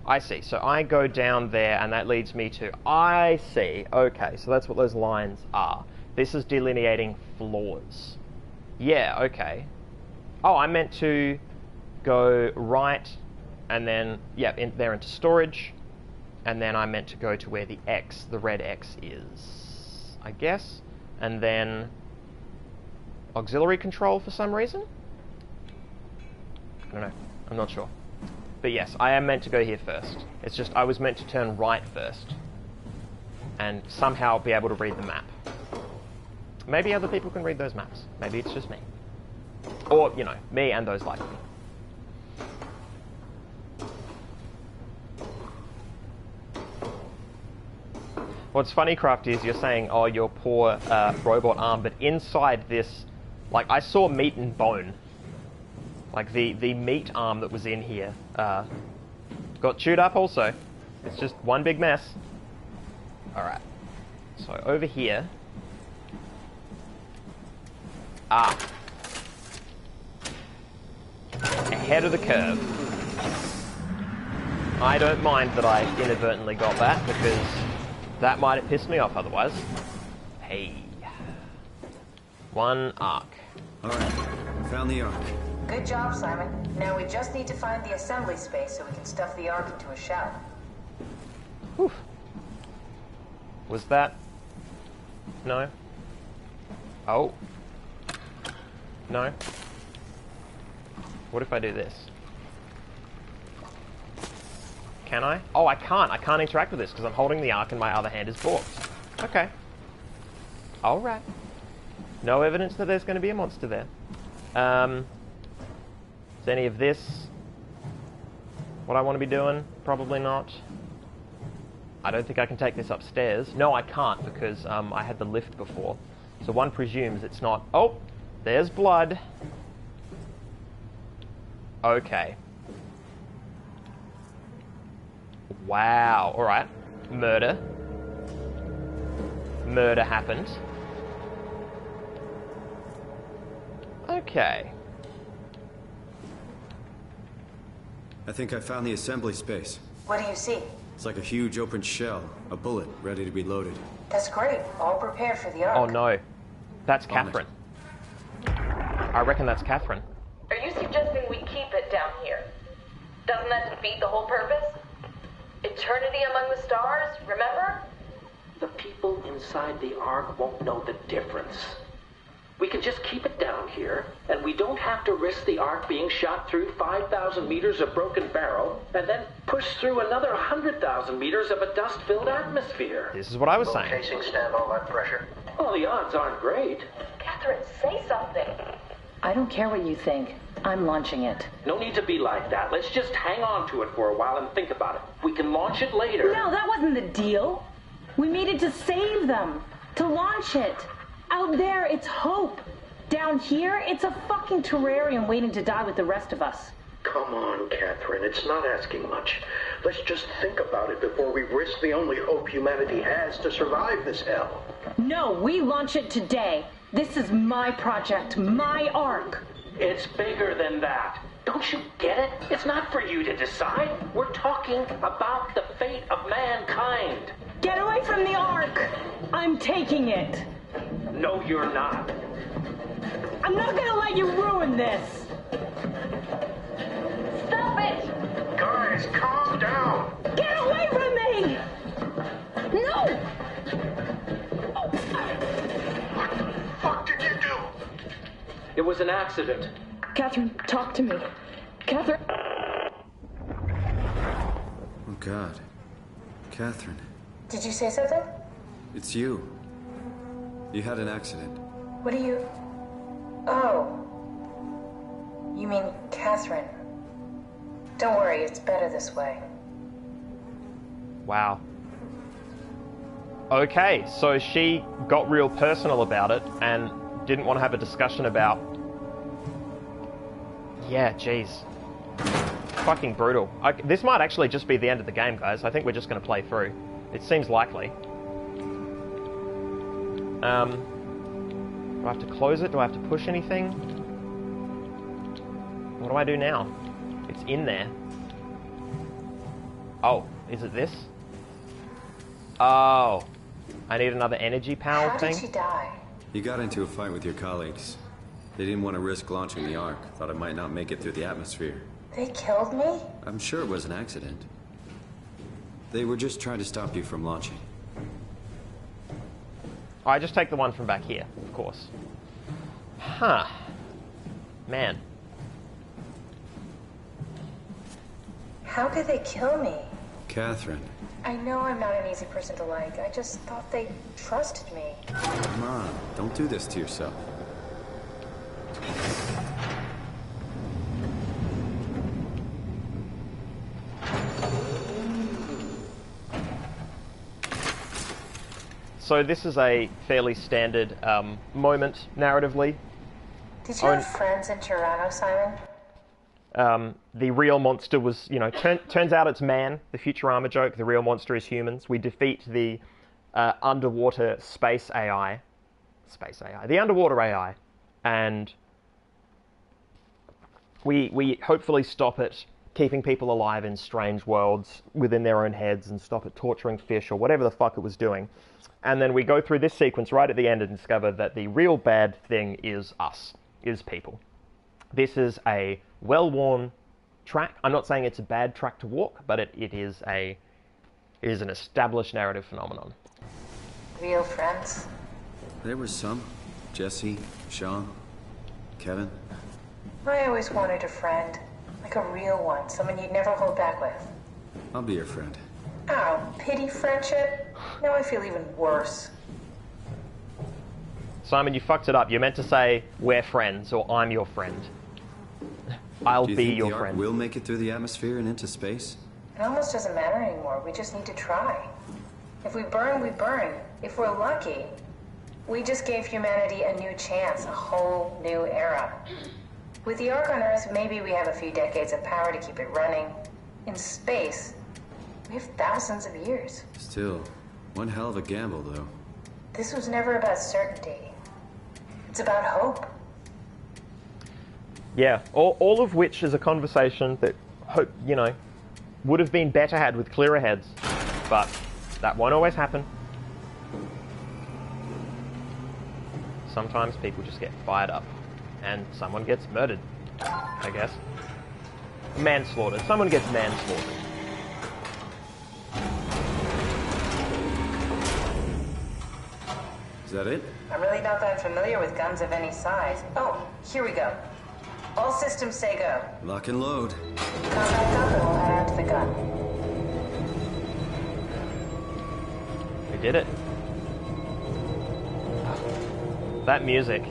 I see. So I go down there and that leads me to... I see. Okay, so that's what those lines are. This is delineating floors. Yeah, okay. Oh, I meant to go right and then... Yeah, there into storage. And then I meant to go to where the X, the red X is, I guess. And then auxiliary control for some reason? I don't know. I'm not sure. But yes, I am meant to go here first. It's just I was meant to turn right first. And somehow be able to read the map. Maybe other people can read those maps. Maybe it's just me. Or, you know, me and those like me. What's funny, Crafty, is you're saying, oh, your poor robot arm, but inside this, like, I saw meat and bone. Like, the meat arm that was in here got chewed up also. It's just one big mess. Alright. So, over here... Ah. Ahead of the curve. I don't mind that I inadvertently got that, because... that might have pissed me off otherwise. Hey. One arc. Alright, found the arc. Good job, Simon. Now we just need to find the assembly space so we can stuff the Ark into a shell. Whew. Was that... No? Oh. No? What if I do this? Can I? Oh, I can't. I can't interact with this because I'm holding the Ark and my other hand is blocked. Okay. Alright. No evidence that there's going to be a monster there. Is any of this what I want to be doing? Probably not. I don't think I can take this upstairs. No, I can't because I had the lift before. So one presumes it's not... Oh! There's blood. Okay. Wow. Alright. Murder. Murder happened. Okay. I think I found the assembly space. What do you see? It's like a huge open shell, a bullet ready to be loaded. That's great. All prepared for the Ark. Oh no. That's Catherine. I reckon that's Catherine. Are you suggesting we keep it down here? Doesn't that defeat the whole purpose? Eternity among the stars, remember? The people inside the Ark won't know the difference. We can just keep it down here, and we don't have to risk the Ark being shot through 5,000 meters of broken barrel, and then push through another 100,000 meters of a dust-filled atmosphere. This is what I was saying. Casing stand all that pressure? Well, the odds aren't great. Catherine, say something. I don't care what you think. I'm launching it. No need to be like that. Let's just hang on to it for a while and think about it. We can launch it later. No, that wasn't the deal. We made it to save them. To launch it. Out there, it's hope. Down here, it's a fucking terrarium waiting to die with the rest of us. Come on, Catherine. It's not asking much. Let's just think about it before we risk the only hope humanity has to survive this hell. No, we launch it today. This is my project, my Ark. It's bigger than that. Don't you get it? It's not for you to decide. We're talking about the fate of mankind. Get away from the Ark! I'm taking it. No, you're not. I'm not gonna let you ruin this. Stop it! Guys, calm down. Get away from me! No! What the fuck did you do? It was an accident. Catherine, talk to me. Catherine. Oh, God. Catherine. Did you say something? It's you. You had an accident. What do you... Oh. You mean Catherine. Don't worry, it's better this way. Wow. Okay, so she got real personal about it and didn't want to have a discussion about... Yeah, jeez. Fucking brutal. This might actually just be the end of the game, guys. I think we're just going to play through. It seems likely. Do I have to close it? Do I have to push anything? What do I do now? It's in there. Oh, is it this? Oh. I need another energy power thing? How did she die? You got into a fight with your colleagues. They didn't want to risk launching the Ark. Thought it might not make it through the atmosphere. They killed me? I'm sure it was an accident. They were just trying to stop you from launching. I just take the one from back here, of course. Huh. Man. How could they kill me? Catherine. I know I'm not an easy person to like. I just thought they trusted me. Come on, don't do this to yourself. So this is a fairly standard moment, narratively. Did you have friends in Toronto, Simon? The real monster was, you know, turns out it's man, the Futurama joke. The real monster is humans. We defeat the underwater space AI. The underwater AI. And we hopefully stop it keeping people alive in strange worlds within their own heads and stop it torturing fish or whatever the fuck it was doing. And then we go through this sequence right at the end and discover that the real bad thing is us, is people. This is a well-worn track. I'm not saying it's a bad track to walk, but it is an established narrative phenomenon. Real friends? There were some. Jesse, Sean, Kevin. I always wanted a friend. Like a real one, someone you'd never hold back with. I'll be your friend. Ow, pity friendship? Now I feel even worse. Simon, you fucked it up. You meant to say, we're friends, or I'm your friend. I'll be your Do you think the Ark friend. will make it through the atmosphere and into space? It almost doesn't matter anymore. We just need to try. If we burn, we burn. If we're lucky, we just gave humanity a new chance, a whole new era. With the Ark on Earth, maybe we have a few decades of power to keep it running. In space, we have thousands of years. Still, one hell of a gamble, though. This was never about certainty. It's about hope. Yeah, all of which is a conversation that, would have been better had with clearer heads, but that won't always happen. Sometimes people just get fired up, and someone gets murdered, I guess. Manslaughter. Someone gets manslaughtered. Is that it? I'm really not that familiar with guns of any size. Oh, here we go. All systems say go. Lock and load. Combat up and we'll head out to the gun. We did it. That music.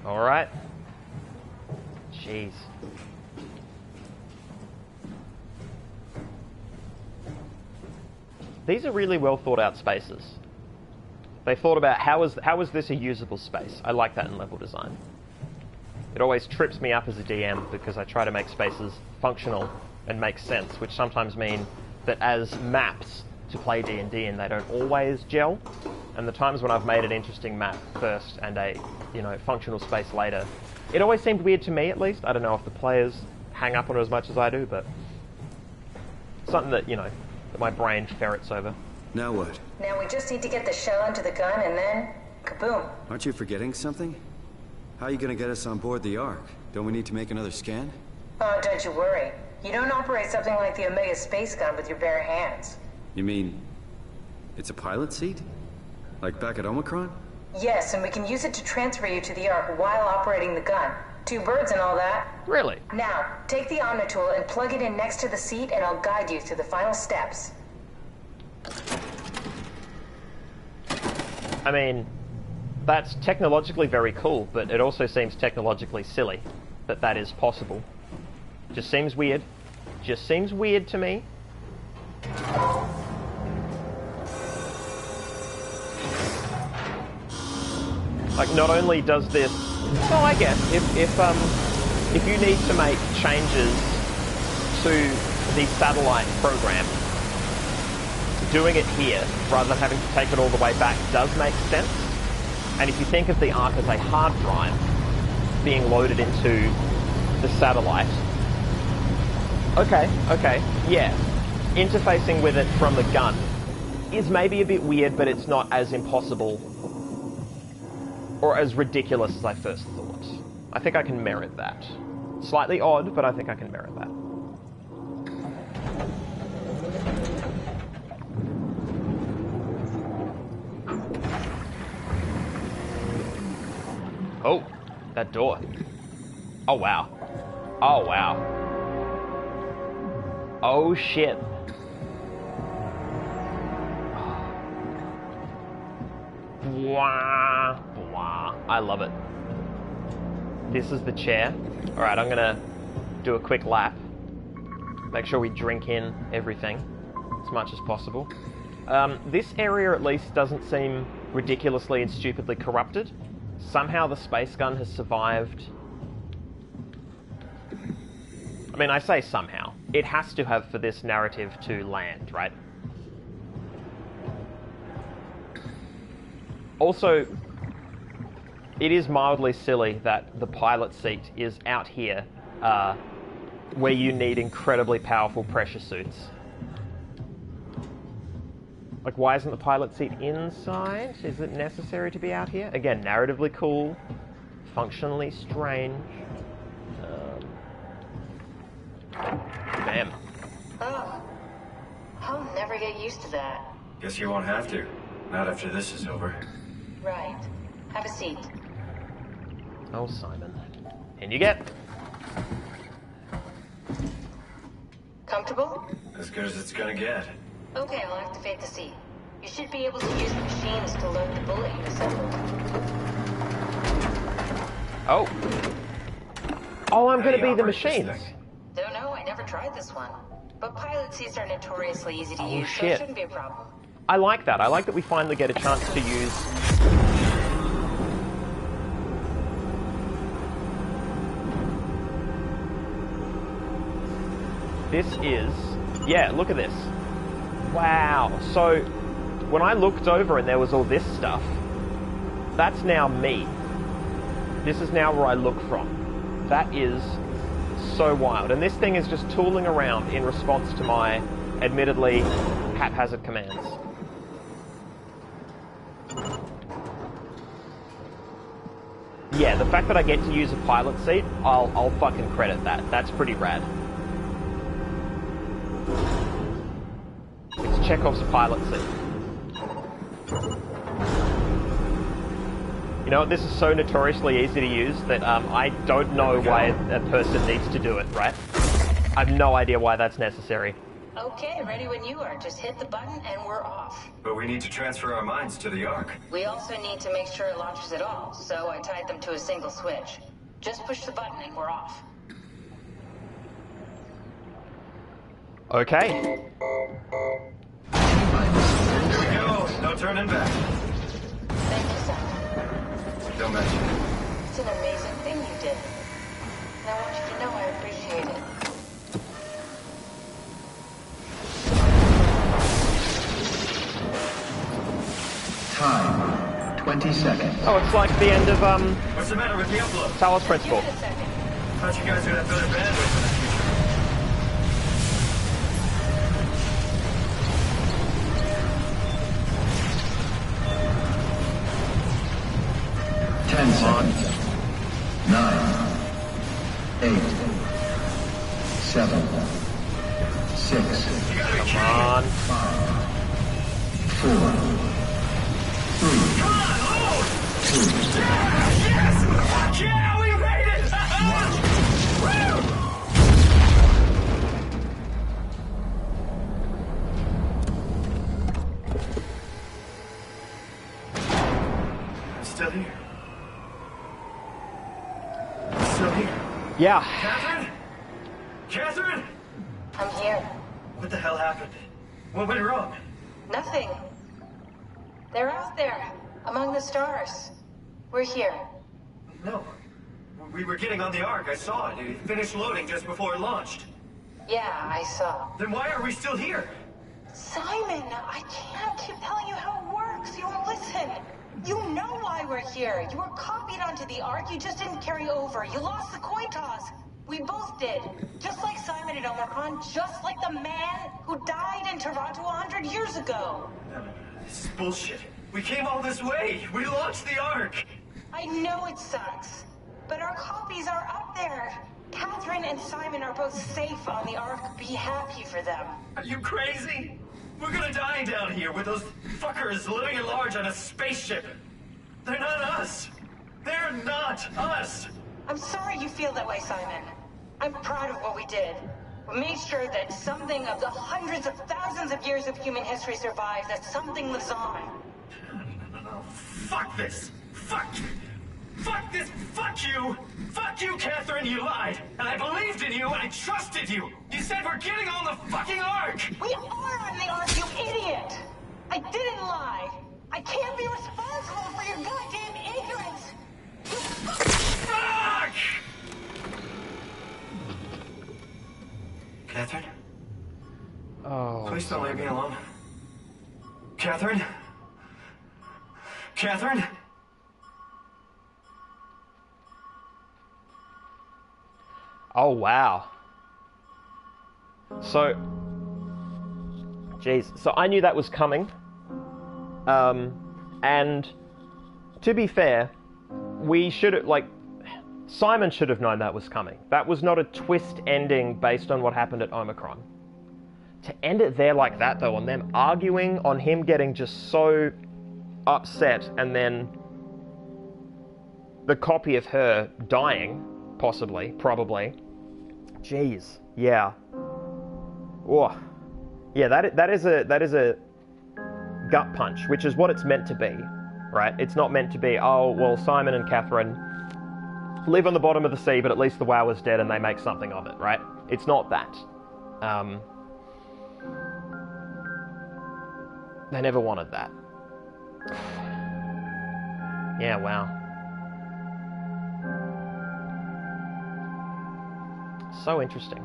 Alright. Jeez. These are really well thought out spaces. They thought about how is this a usable space? I like that in level design. It always trips me up as a DM because I try to make spaces functional and make sense, which sometimes mean that as maps to play D&D and they don't always gel. And the times when I've made an interesting map first and a, you know, functional space later, it always seemed weird to me, at least. I don't know if the players hang up on it as much as I do, but something that, you know, that my brain ferrets over. Now what? Now we just need to get the shell into the gun and then, kaboom. Aren't you forgetting something? How are you gonna get us on board the Ark? Don't we need to make another scan? Oh, don't you worry. You don't operate something like the Omega space gun with your bare hands. You mean, it's a pilot seat? Like back at Omicron? Yes, and we can use it to transfer you to the Ark while operating the gun. 2 birds and all that. Really? Now, take the Omnitool and plug it in next to the seat and I'll guide you through the final steps. I mean, that's technologically very cool, but it also seems technologically silly that that is possible. Just seems weird. Just seems weird to me. Like, not only does this... Well, I guess, if you need to make changes to the satellite program, doing it here, rather than having to take it all the way back, does make sense. And if you think of the Ark as a hard drive being loaded into the satellite... Okay, yeah. Interfacing with it from the gun is maybe a bit weird, but it's not as impossible or as ridiculous as I first thought. I think I can merit that. Slightly odd, but I think I can merit that. Oh, that door. Oh, wow. Oh, wow. Oh, shit. Blah, blah. I love it. This is the chair. Alright, I'm gonna do a quick lap. Make sure we drink in everything as much as possible. This area at least doesn't seem ridiculously and stupidly corrupted. Somehow the space gun has survived. I mean, I say somehow. It has to have for this narrative to land, right? Also, it is mildly silly that the pilot seat is out here, where you need incredibly powerful pressure suits. Like, why isn't the pilot seat inside? Is it necessary to be out here? Again, narratively cool, functionally strange. Bam. Oh, I'll never get used to that. Guess you won't have to. Not after this is over. Right. Have a seat. Oh, Simon. In you get. Comfortable? As good as it's gonna get. Okay, I'll activate the seat. You should be able to use the machines to load the bullet you assembled. Oh. Oh, I'm going to be the machines. Don't know, I never tried this one. But pilot seats are notoriously easy to Oh, use, so shit. it shouldn't be a problem. I like that. I like that we finally get a chance to use... This is... Yeah, look at this. Wow. So, when I looked over and there was all this stuff, that's now me. This is now where I look from. That is so wild. And this thing is just tooling around in response to my, admittedly, haphazard commands. Yeah, the fact that I get to use a pilot seat, I'll fucking credit that. That's pretty rad. It's Chekhov's pilot seat. You know what, this is so notoriously easy to use that I don't know why a person needs to do it, right? I have no idea why that's necessary. Okay, ready when you are. Just hit the button and we're off. But we need to transfer our minds to the Ark. We also need to make sure it launches at all, so I tied them to a single switch. Just push the button and we're off. Okay. Here we go. No turning back. so much. It's an amazing thing you did. And I want you to know I appreciate it. Time, 20 seconds. Oh, it's like the end of, What's the matter with the upload? Talos Principle. Give it a second. Thought you guys would have better bandwidth in the future. 10 seconds. 9, 8, 7, 6, Come on. 4, 3, 2, Yes! Fuck yeah! We made it! Woo! I'm still here. I'm still here. Yeah. Catherine? Catherine? I'm here. What the hell happened? What went wrong? Nothing. They're out there, among the stars. We're here. No. We were getting on the Ark. I saw it. It finished loading just before it launched. Yeah, I saw. Then why are we still here? Simon, I can't keep telling you how it works. You won't listen. You know why we're here. You were copied onto the Ark. You just didn't carry over. You lost the coin toss. We both did. Just like Simon and Omicron, just like the man who died in Toronto 100 years ago. This is bullshit. We came all this way. We launched the Ark. I know it sucks, but our copies are up there. Catherine and Simon are both safe on the Ark. Be happy for them. Are you crazy? We're gonna die down here with those fuckers living at large on a spaceship. They're not us. They're not us. I'm sorry you feel that way, Simon. I'm proud of what we did. We made sure that something of the hundreds of thousands of years of human history survives, that something lives on. No. Fuck this. Fuck this. Fuck you. Fuck you, Catherine. You lied. And I believed in you. I trusted you. You said we're getting on the fucking Ark. We are on the Ark, you idiot! I didn't lie. I can't be responsible for your goddamn ignorance. Fuck! Catherine? Oh. Please don't leave me alone. Catherine? Catherine? Oh, wow. So, geez. So I knew that was coming. And to be fair, we should have, Simon should have known that was coming. That was not a twist ending based on what happened at Omicron. To end it there like that, though, on them arguing, on him getting just so upset, and then the copy of her dying, possibly, probably. Jeez, yeah. Oh, yeah. That is a gut punch, which is what it's meant to be, right? It's not meant to be, oh well, Simon and Catherine live on the bottom of the sea, but at least the WoW is dead and they make something of it, right? It's not that. They never wanted that. Yeah, wow. So interesting.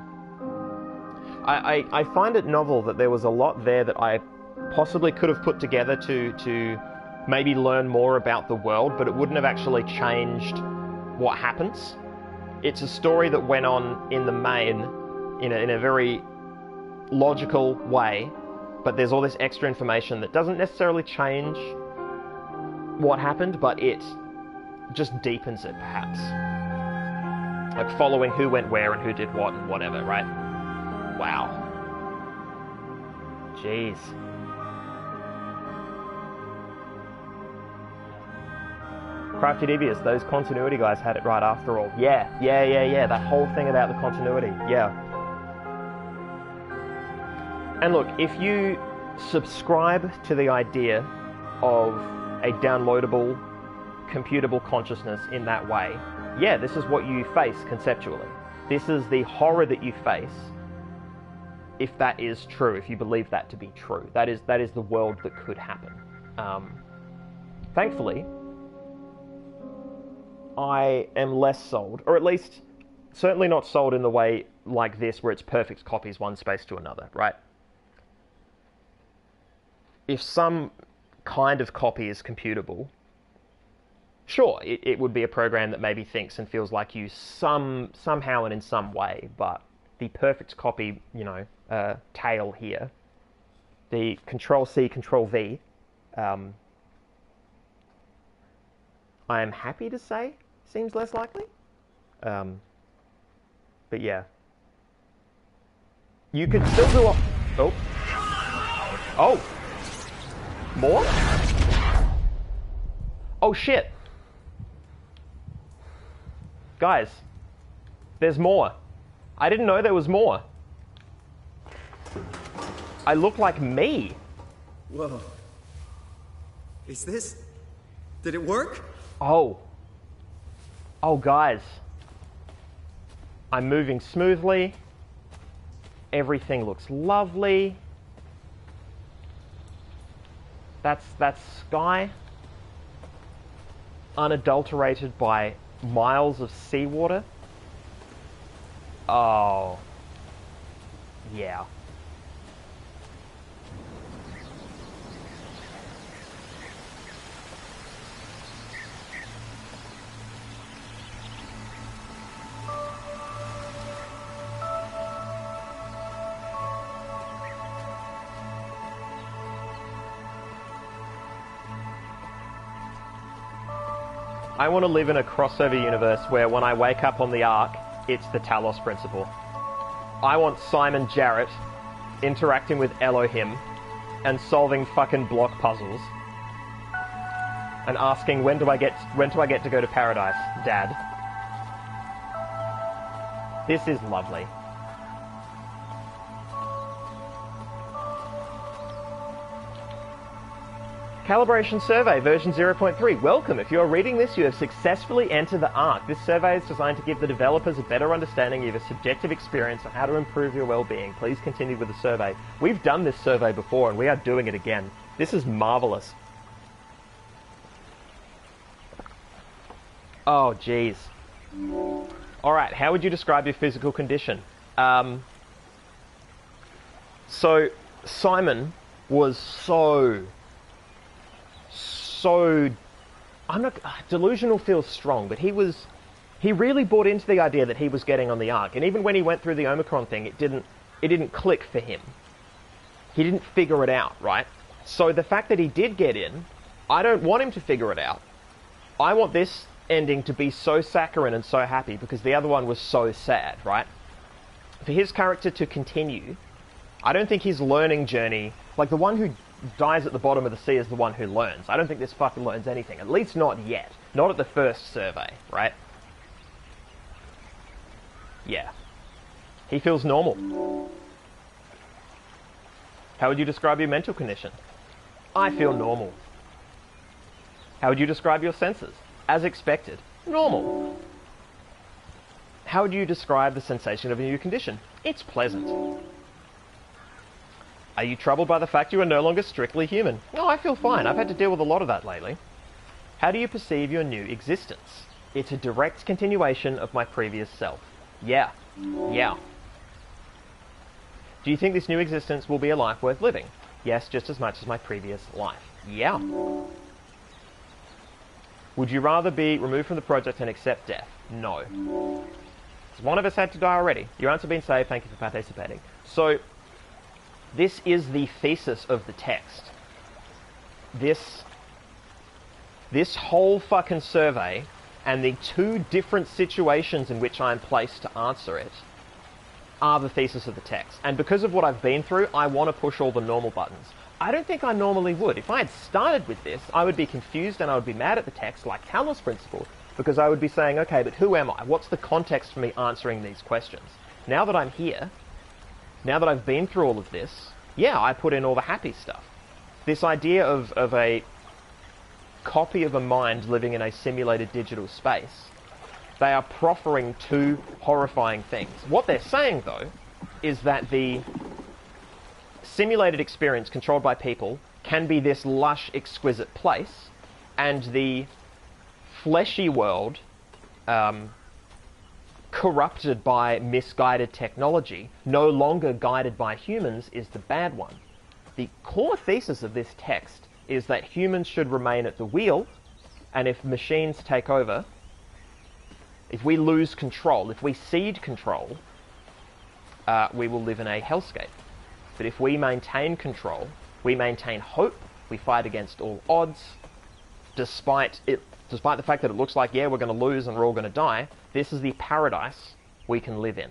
I find it novel that there was a lot there that I possibly could have put together to maybe learn more about the world, but it wouldn't have actually changed what happens. It's a story that went on in the main in a very logical way, but there's all this extra information that doesn't necessarily change what happened, but it just deepens it, perhaps. Like following who went where and who did what and whatever, right? Wow. Jeez. Crafty Devious, those continuity guys had it right after all. Yeah. That whole thing about the continuity. Yeah. And look, if you subscribe to the idea of a downloadable, computable consciousness in that way, yeah, this is what you face conceptually. This is the horror that you face if that is true, if you believe that to be true. That is the world that could happen. Thankfully, I am less sold, or at least certainly not sold in the way like this where it's perfect copies one space to another, right? If some kind of copy is computable, sure, it would be a program that maybe thinks and feels like you somehow and in some way, but the perfect copy, tail here, the Control-C, Control-V, I am happy to say seems less likely. But yeah. You could still do a... Oh. Oh. More? Oh shit. Guys. There's more. I didn't know there was more. I look like me. Whoa. Is this... Did it work? Oh. Oh, guys. I'm moving smoothly. Everything looks lovely. That's sky. Unadulterated by miles of seawater. Oh. Yeah. I want to live in a crossover universe where when I wake up on the Ark, it's the Talos principle. I want Simon Jarrett interacting with Elohim and solving fucking block puzzles and asking when do I get to go to paradise, Dad? This is lovely. Calibration Survey, version 0.3. Welcome. If you are reading this, you have successfully entered the Ark. This survey is designed to give the developers a better understanding of your subjective experience on how to improve your well-being. Please continue with the survey. We've done this survey before, and we are doing it again. This is marvelous. Oh, jeez. Alright, how would you describe your physical condition? So, Simon was so I'm not delusional feels strong, but he really bought into the idea that he was getting on the Ark, and even when he went through the Omicron thing, it didn't click for him. He didn't figure it out, right? So the fact that he did get in, I don't want him to figure it out. I want this ending to be so saccharine and so happy because the other one was so sad, right? For his character to continue, I don't think his learning journey, like the one who dies at the bottom of the sea is the one who learns. I don't think this fucking learns anything. At least not yet. Not at the first survey, right? Yeah. He feels normal. How would you describe your mental condition? I feel normal. How would you describe your senses? As expected. Normal. How would you describe the sensation of a new condition? It's pleasant. Are you troubled by the fact you are no longer strictly human? No, I feel fine. I've had to deal with a lot of that lately. How do you perceive your new existence? It's a direct continuation of my previous self. Yeah. Yeah. Do you think this new existence will be a life worth living? Yes, just as much as my previous life. Yeah. Would you rather be removed from the project and accept death? No. One of us had to die already. Your answer being saved. Thank you for participating. So, this is the thesis of the text. This whole fucking survey and the two different situations in which I'm placed to answer it are the thesis of the text. And because of what I've been through, I want to push all the normal buttons. I don't think I normally would. If I had started with this, I would be confused and I would be mad at the text like Talos Principle, because I would be saying, okay, but who am I? What's the context for me answering these questions? Now that I'm here, now that I've been through all of this, yeah, I put in all the happy stuff. This idea of a copy of a mind living in a simulated digital space, they are proffering two horrifying things. What they're saying, though, is that the simulated experience controlled by people can be this lush, exquisite place, and the fleshy world corrupted by misguided technology, no longer guided by humans, is the bad one. The core thesis of this text is that humans should remain at the wheel, and if machines take over, if we lose control, if we cede control, we will live in a hellscape. But if we maintain control, we maintain hope, we fight against all odds, despite the fact that it looks like, yeah, we're going to lose and we're all going to die, this is the paradise we can live in.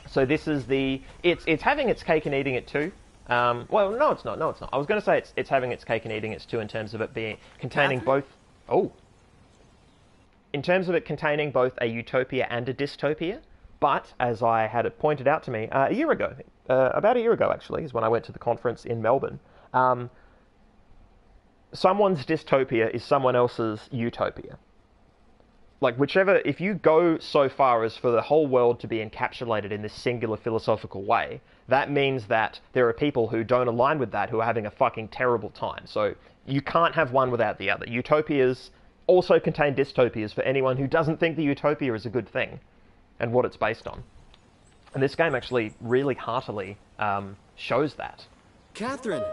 So this is it's having its cake and eating it too. Well, no, it's not. No, it's not. I was going to say it's having its cake and eating it too in terms of it containing both. Oh, in terms of it containing both a utopia and a dystopia. But as I had it pointed out to me a year ago, about a year ago actually, is when I went to the conference in Melbourne. Someone's dystopia is someone else's utopia. Like if you go so far as for the whole world to be encapsulated in this singular philosophical way, that means that there are people who don't align with that who are having a fucking terrible time. So you can't have one without the other. Utopias also contain dystopias for anyone who doesn't think the utopia is a good thing and what it's based on. And this game actually really heartily shows that. Catherine!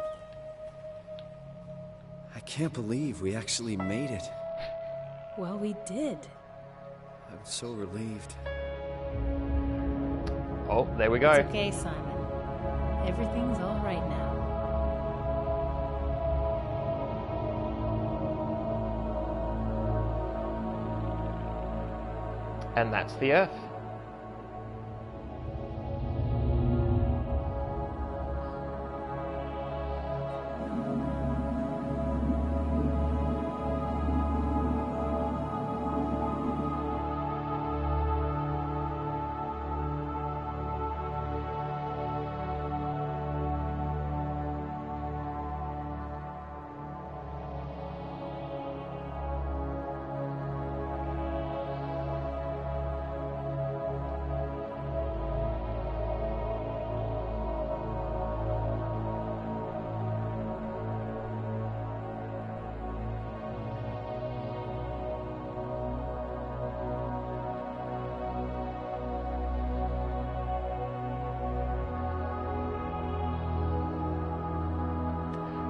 I can't believe we actually made it. Well, we did. I'm so relieved. Oh, there we go. It's okay, Simon. Everything's all right now. And that's the Earth.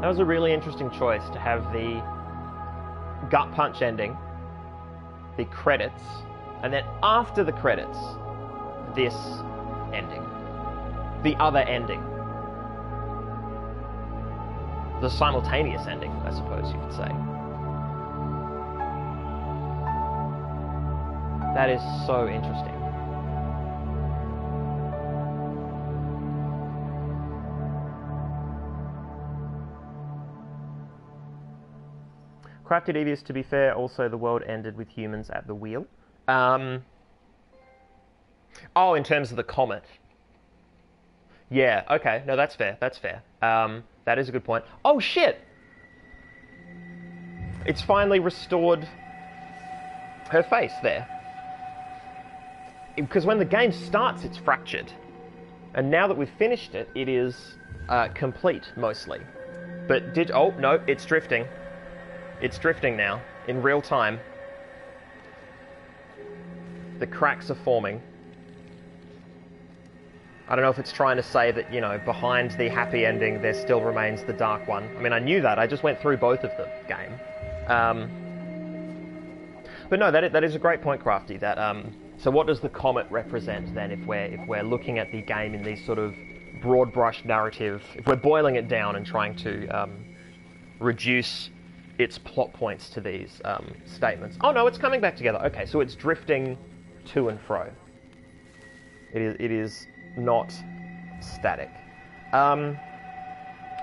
That was a really interesting choice to have the gut punch ending, the credits, and then after the credits, this ending. The other ending. The simultaneous ending, I suppose you could say. That is so interesting. Crafted Devious, to be fair, also the world ended with humans at the wheel. Oh, in terms of the comet. Yeah, okay, no, that's fair, that's fair. That is a good point. Oh, shit! It's finally restored her face there. Because when the game starts, it's fractured. And now that we've finished it, it is complete, mostly. But oh, no, it's drifting. It's drifting now, in real time. The cracks are forming. I don't know if it's trying to say that, you know, behind the happy ending there still remains the dark one. I mean, I knew that. I just went through both of the game. But no, that is a great point, Crafty. That so what does the comet represent then if we're looking at the game in these sort of broad brush narrative, if we're boiling it down and trying to reduce its plot points to these statements. Oh no, it's coming back together. Okay, so it's drifting to and fro. It is not static. I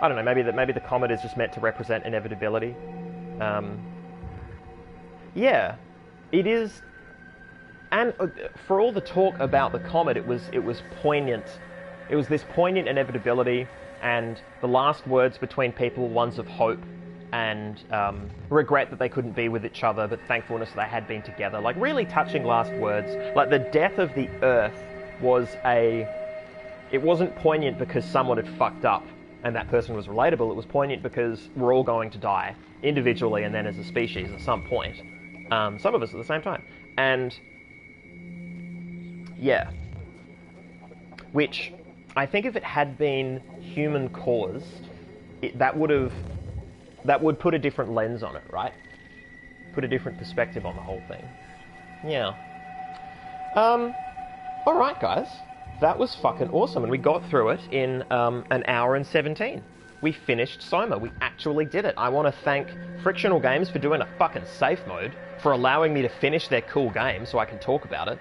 don't know. Maybe the comet is just meant to represent inevitability. Yeah, it is. And for all the talk about the comet, it was poignant. It was this poignant inevitability, and the last words between people were ones of hope and regret that they couldn't be with each other, but thankfulness they had been together. Like, really touching last words. Like, the death of the Earth was it wasn't poignant because someone had fucked up and that person was relatable. It was poignant because we're all going to die individually and then as a species at some point. Some of us at the same time. And yeah, which I think if it had been human caused, that would put a different lens on it, right? Put a different perspective on the whole thing. Yeah. Alright guys, that was fucking awesome, and we got through it in an hour and 17. We finished SOMA, we actually did it. I want to thank Frictional Games for doing a fucking safe mode, for allowing me to finish their cool game so I can talk about it.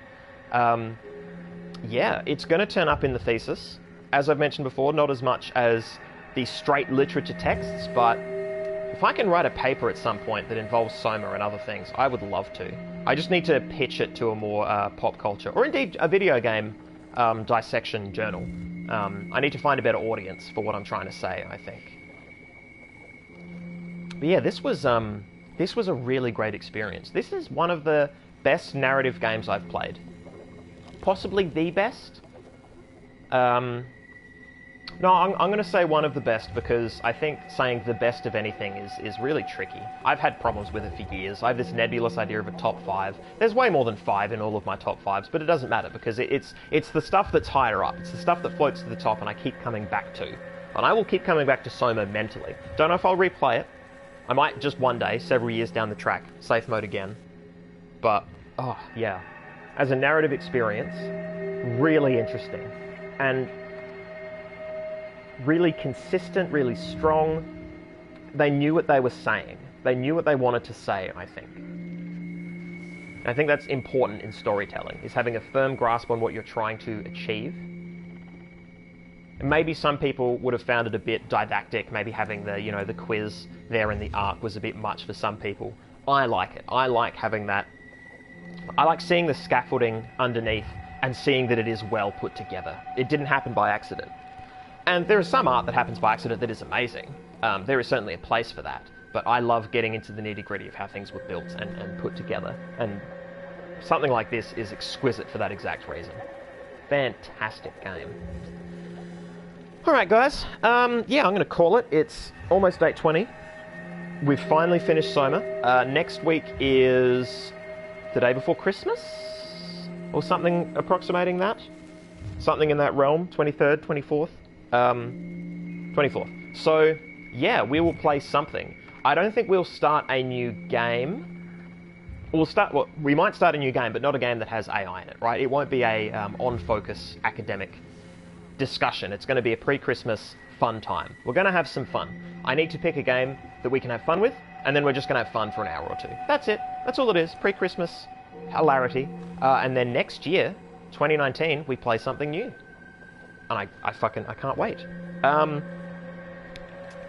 Yeah, it's going to turn up in the thesis. As I've mentioned before, not as much as the straight literature texts, but if I can write a paper at some point that involves SOMA and other things, I would love to. I just need to pitch it to a more pop culture, or indeed a video game dissection journal. I need to find a better audience for what I'm trying to say, I think. But yeah, this was a really great experience. This is one of the best narrative games I've played. Possibly the best. No, I'm going to say one of the best, because I think saying the best of anything is really tricky. I've had problems with it for years. I have this nebulous idea of a top 5. There's way more than 5 in all of my top 5s, but it doesn't matter, because it's the stuff that's higher up. It's the stuff that floats to the top and I keep coming back to. And I will keep coming back to SOMA mentally. Don't know if I'll replay it. I might just one day, several years down the track, safe mode again. But, oh, yeah. As a narrative experience, really interesting. And really consistent, really strong. They knew what they were saying. They knew what they wanted to say, I think. I think that's important in storytelling, is having a firm grasp on what you're trying to achieve. And maybe some people would have found it a bit didactic, maybe having the, the quiz there in the arc was a bit much for some people. I like it. I like having that. I like seeing the scaffolding underneath and seeing that it is well put together. It didn't happen by accident. And there is some art that happens by accident that is amazing. There is certainly a place for that. But I love getting into the nitty-gritty of how things were built and put together. And something like this is exquisite for that exact reason. Fantastic game. Alright guys, yeah, I'm going to call it. It's almost 8:20. We've finally finished SOMA. Next week is the day before Christmas? Or something approximating that? Something in that realm, 23rd, 24th? 24th. So, yeah, we will play something. I don't think we'll start a new game. We might start a new game, but not a game that has AI in it, right? It won't be a on-focus academic discussion. It's going to be a pre-Christmas fun time. We're going to have some fun. I need to pick a game that we can have fun with, and then we're just going to have fun for an hour or two. That's it. That's all it is. Pre-Christmas hilarity. And then next year, 2019, we play something new. And I can't wait.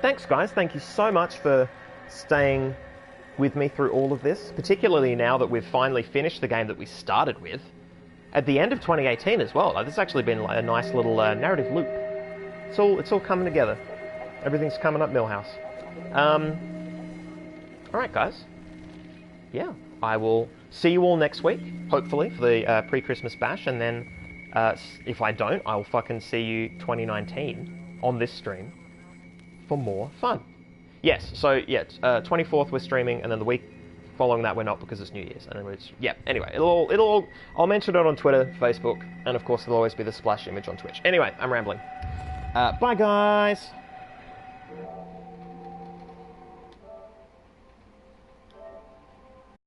Thanks guys, thank you so much for staying with me through all of this, particularly now that we've finally finished the game that we started with at the end of 2018 as well. This has actually been like a nice little narrative loop. It's all coming together. Everything's coming up Millhouse. Alright guys, yeah, I will see you all next week, hopefully, for the pre-Christmas bash, and then if I don't, I'll fucking see you 2019 on this stream for more fun. Yes, so yeah, 24th we're streaming, and then the week following that we're not because it's New Year's. And then yeah, anyway, I'll mention it on Twitter, Facebook, and of course there'll always be the splash image on Twitch. Anyway, I'm rambling. Bye guys!